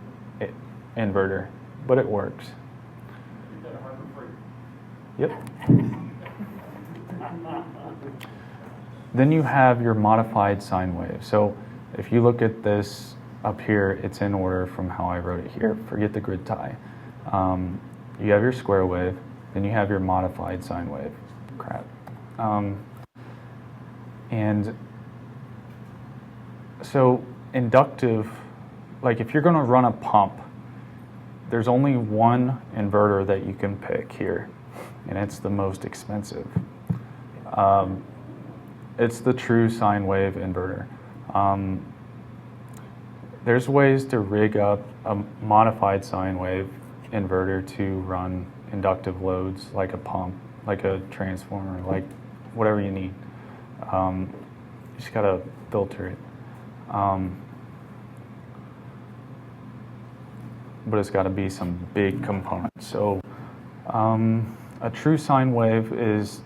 inverter, but it works. Yep. Then you have your modified sine wave. So if you look at this up here, it's in order from how I wrote it here. Forget the grid tie. You have your square wave, then you have your modified sine wave. Crap. And so inductive, like if you're going to run a pump, there's only one inverter that you can pick here, and it's the most expensive. It's the true sine wave inverter. There's ways to rig up a modified sine wave inverter to run inductive loads, like a pump, like a transformer, like whatever you need. You just gotta filter it. But it's got to be some big components. So a true sine wave is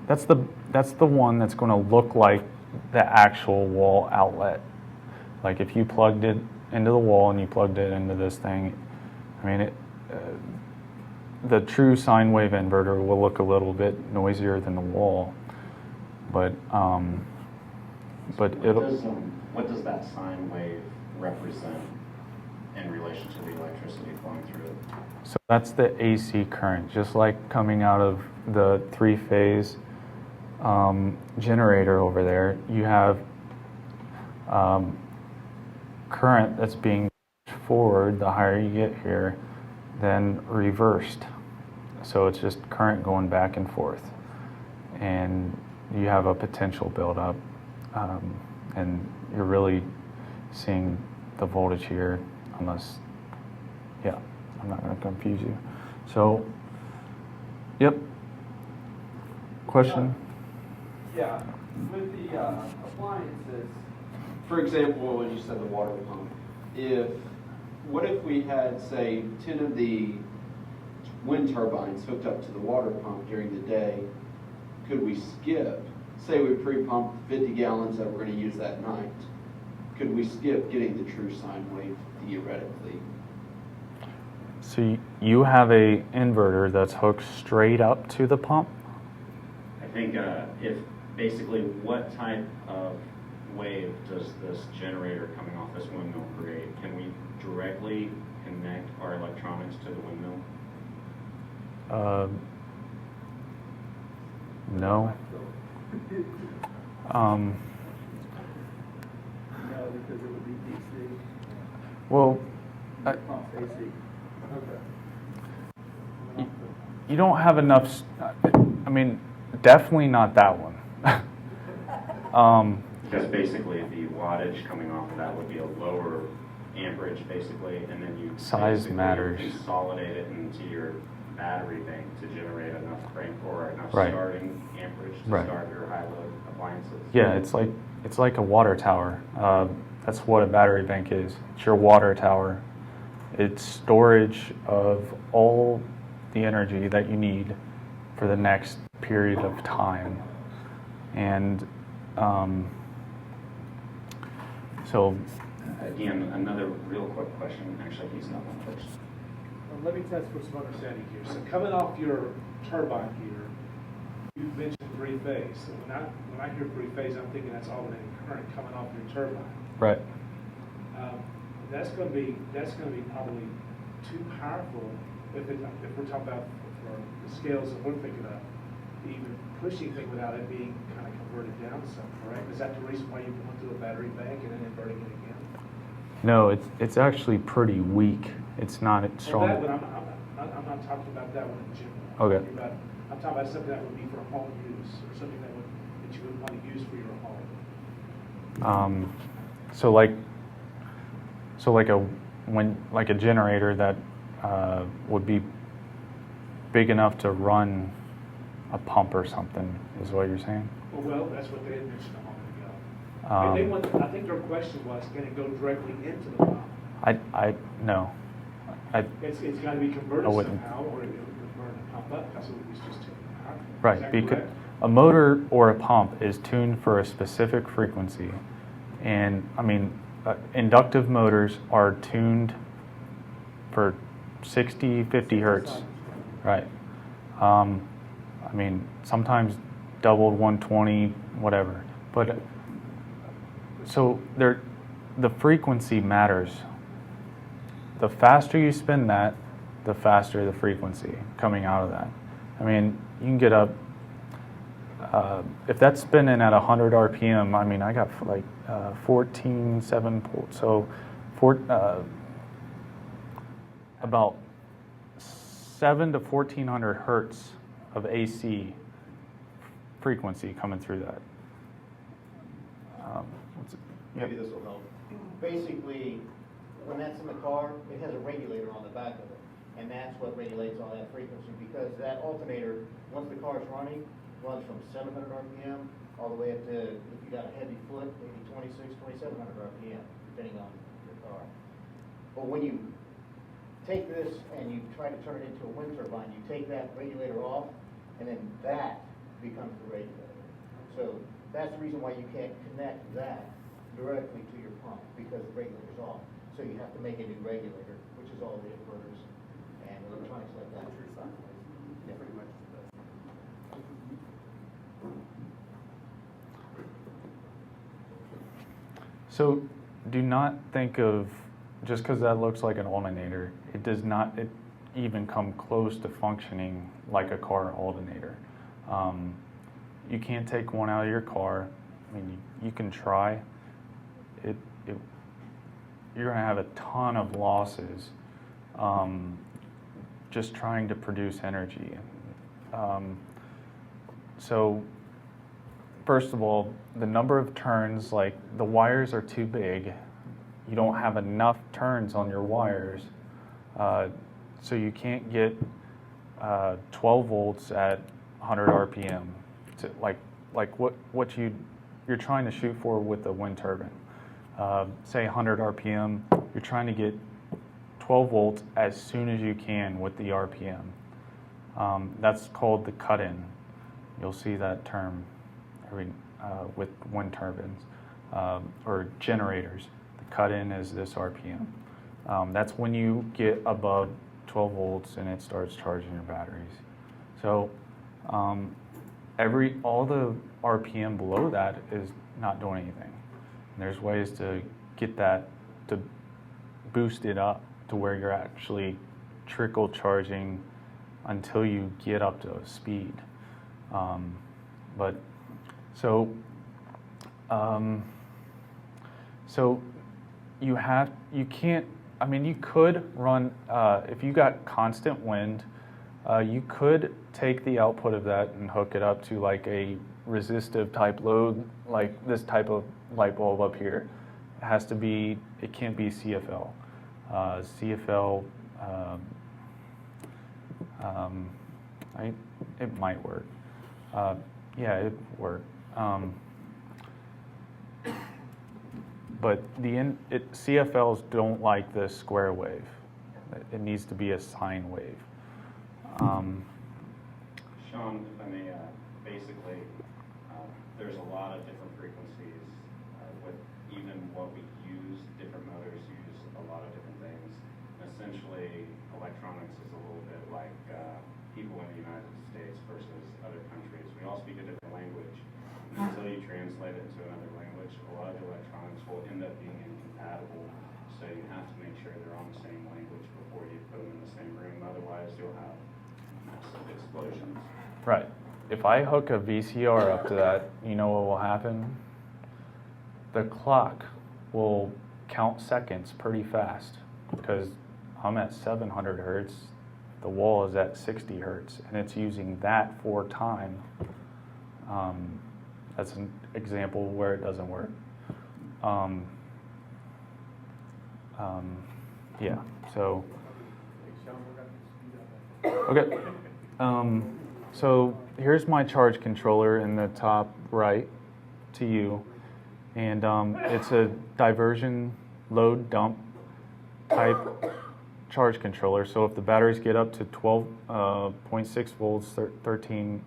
that's the one that's going to look like the actual wall outlet. Like if you plugged it into the wall and you plugged it into this thing, I mean, the true sine wave inverter will look a little bit noisier than the wall, but it'll. What does that sine wave represent in relation to the electricity flowing through it? So that's the AC current, just like coming out of the three-phase generator over there. You have current that's being forward the higher you get here, then reversed. So it's just current going back and forth, and you have a potential buildup, and you're really seeing the voltage here, unless, yeah, I'm not going to confuse you. So, yep. Question? Yeah, with the appliances, for example, when you said the water pump, what if we had, say, 10 of the wind turbines hooked up to the water pump during the day? Could we skip, say we pre-pumped 50 gallons that we're going to use that night, could we skip getting the true sine wave theoretically? So you have a inverter that's hooked straight up to the pump? I think if basically what type of wave does this generator coming off this windmill create? Can we directly connect our electronics to the windmill? No. No, because it would be DC. Well, Pump's AC. you don't have enough. I mean, definitely not that one. Because basically the wattage coming off of that would be a lower amperage basically, and then you Size basically matters. consolidate it into your battery bank to generate enough crank or enough Right. starting amperage to Right. start your high load appliances. Yeah, it's like a water tower. That's what a battery bank is. It's your water tower. It's storage of all the energy that you need for the next period of time. And so, Again, another real quick question. Actually, he's got one first. Well, let me test for some understanding here. So coming off your turbine here, you mentioned three-phase. So when I hear three-phase, I'm thinking that's alternating current coming off your turbine. right. That's going to be probably too powerful if we're talking about for the scales that we're thinking of, even pushing thing without it being kind of converted down to something, correct? Is that the reason why you went to a battery bank and then inverting it again? No, it's actually pretty weak. It's not Well, strong. that one, I'm not talking about that one in general. Okay. I'm talking about something that would be for home use, or something that you would want to use for your home. Like a generator that would be big enough to run a pump or something is what you're saying? Well, that's what they had mentioned a moment ago. I think their question was, can it go directly into the pump? No. It's got to be converted I wouldn't. somehow, or it would burn the pump up because it was just too powerful. Is Right, that because correct? a motor or a pump is tuned for a specific frequency. And I mean, inductive motors are tuned for 60, 50 hertz. Right. I mean, sometimes doubled 120, whatever. But so the frequency matters. The faster you spin that, the faster the frequency coming out of that. I mean, you can get up, if that's spinning at 100 RPM, I mean, I got like 14.7, so about 7 to 1400 hertz of AC frequency coming through that. Maybe this will help. Basically, when that's in the car, it has a regulator on the back of it. And that's what regulates all that frequency, because that alternator, once the car's running, runs from 700 RPM all the way up to, if you got a heavy foot, maybe 2700 RPM, depending on your car. But when you take this and you try to turn it into a wind turbine, you take that regulator off, and then that becomes the regulator. So that's the reason why you can't connect that directly to your pump, because the regulator's off. So you have to make a new regulator, which is all the inverters and electronics like that. Yeah. Pretty much the best. So do not think of, just because that looks like an alternator, it does not even come close to functioning like a car alternator. You can't take one out of your car. I mean, you can try. You're going to have a ton of losses just trying to produce energy. So first of all, the number of turns, like the wires are too big. You don't have enough turns on your wires. So you can't get 12 volts at 100 RPM. To, like what you're trying to shoot for with a wind turbine. Say 100 RPM, you're trying to get 12 volts as soon as you can with the RPM. That's called the cut-in. You'll see that term with wind turbines or generators. The cut-in is this RPM. That's when you get above 12 volts and it starts charging your batteries. So all the RPM below that is not doing anything. And there's ways to get that to boost it up to where you're actually trickle charging until you get up to a speed. So you can't. I mean, you could run if you got constant wind. You could take the output of that and hook it up to like a resistive type load, like this type of light bulb up here. has to be, it can't be CFL. CFL, it might work. Yeah, it worked. But CFLs don't like the square wave. It needs to be a sine wave. Sean, if I may, basically, there's a lot of different frequencies with even what we use. Different motors use a lot of different things. Essentially, electronics is a little bit like people in the United States versus other countries. We all speak a different language. And until you translate it into another language, a lot of the electronics will end up being incompatible. So you have to make sure they're on the same language before you put them in the same room. Otherwise, you'll have massive explosions. Right. If I hook a VCR up to that, you know what will happen? The clock will count seconds pretty fast because I'm at 700 hertz, the wall is at 60 hertz, and it's using that for time. That's an example where it doesn't work. Yeah, so. Okay. So here's my charge controller in the top right to you, and it's a diversion load dump type charge controller. So if the batteries get up to 12.6 volts, 13,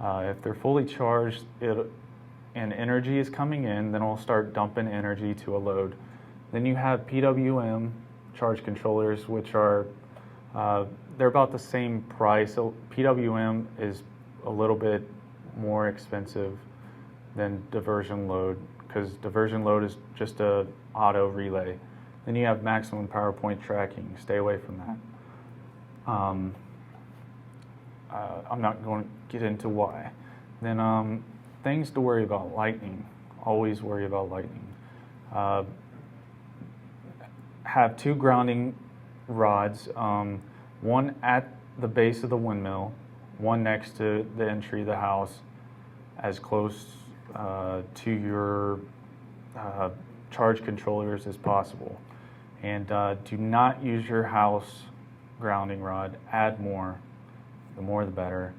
if they're fully charged and energy is coming in, then it'll start dumping energy to a load. Then you have PWM charge controllers, which are they're about the same price. So PWM is a little bit more expensive than diversion load because diversion load is just a auto relay. Then you have maximum power point tracking. Stay away from that. I'm not going to get into why. Then things to worry about: lightning. Always worry about lightning. Have two grounding rods. One at the base of the windmill, one next to the entry of the house, as close to your charge controllers as possible. And do not use your house grounding rod. Add more. The more the better.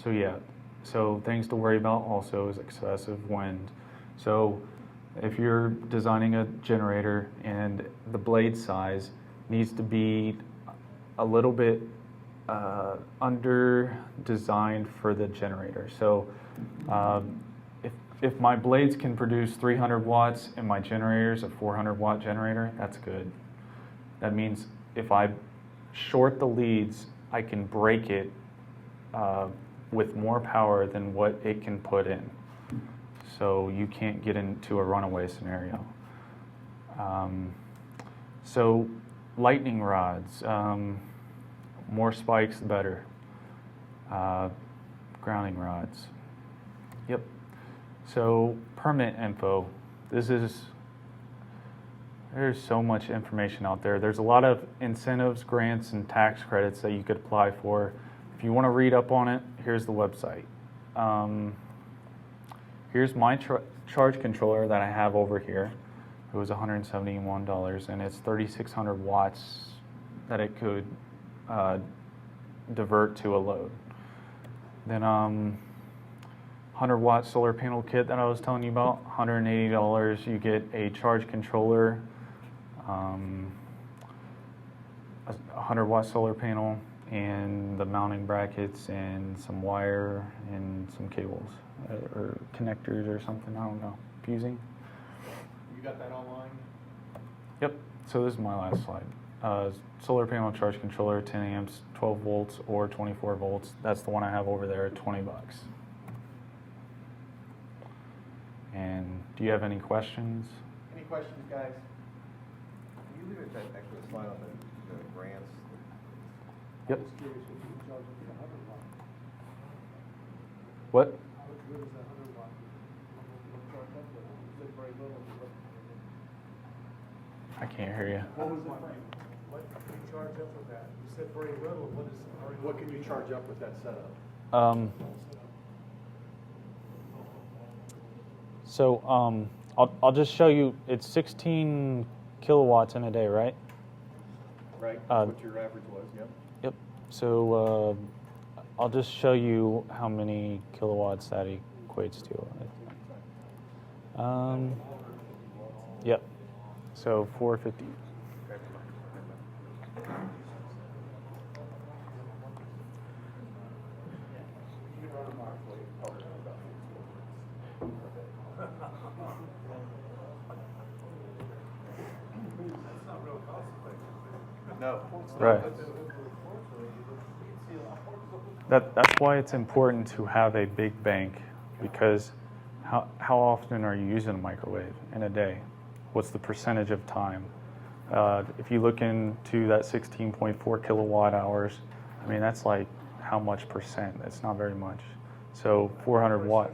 So yeah, so things to worry about also is excessive wind. So if you're designing a generator and the blade size needs to be a little bit under designed for the generator. So if my blades can produce 300 watts and my generator is a 400 watt generator, that's good. That means if I short the leads, I can break it with more power than what it can put in. So you can't get into a runaway scenario. So lightning rods, more spikes the better. Grounding rods. Yep. So permit info. There's so much information out there. There's a lot of incentives, grants, and tax credits that you could apply for. If you want to read up on it, here's the website. Here's my charge controller that I have over here. It was $171, and it's 3,600 watts that it could divert to a load. Then 100-watt solar panel kit that I was telling you about, $180. You get a charge controller, a 100-watt solar panel, and the mounting brackets, and some wire, and some cables, or connectors or something, I don't know, fusing. You got that online? Yep, so this is my last slide. Solar panel charge controller, 10 amps, 12 volts, or 24 volts. That's the one I have over there at $20. And do you have any questions? Any questions, guys? Can you leave that extra slide on the grants? Yep. I was curious if you can charge up to 100 watt. What? How good is that 100 watt? What charge up to? Is it very little? I can't hear you. What was what can you charge up with that? You said very little. What can you charge up with that setup? So I'll just show you, it's 16 kilowatts in a day, right? Right, Uh, that's what your average was, yep. Yep. So I'll just show you how many kilowatts that equates to. Yep. So 450. No. Right. That's why it's important to have a big bank, because how often are you using a microwave in a day? What's the percentage of time? If you look into that 16.4 kilowatt hours, I mean, that's like how much percent? That's not very much. So 400 watt.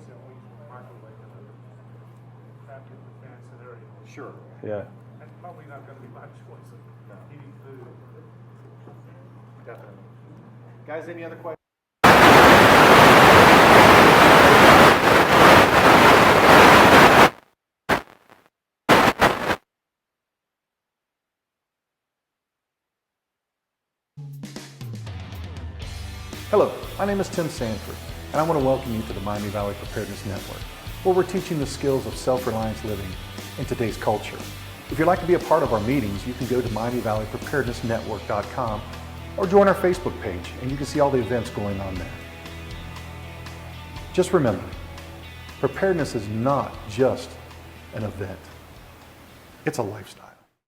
Sure. Yeah. That's probably not gonna be my choice of eating food. Definitely. Guys, any other questions? Hello, my name is Tim Sanford, and I want to welcome you to the Miami Valley Preparedness Network, where we're teaching the skills of self-reliance living in today's culture. If you'd like to be a part of our meetings, you can go to MiamiValleyPreparednessNetwork.com or join our Facebook page, and you can see all the events going on there. Just remember, preparedness is not just an event, it's a lifestyle.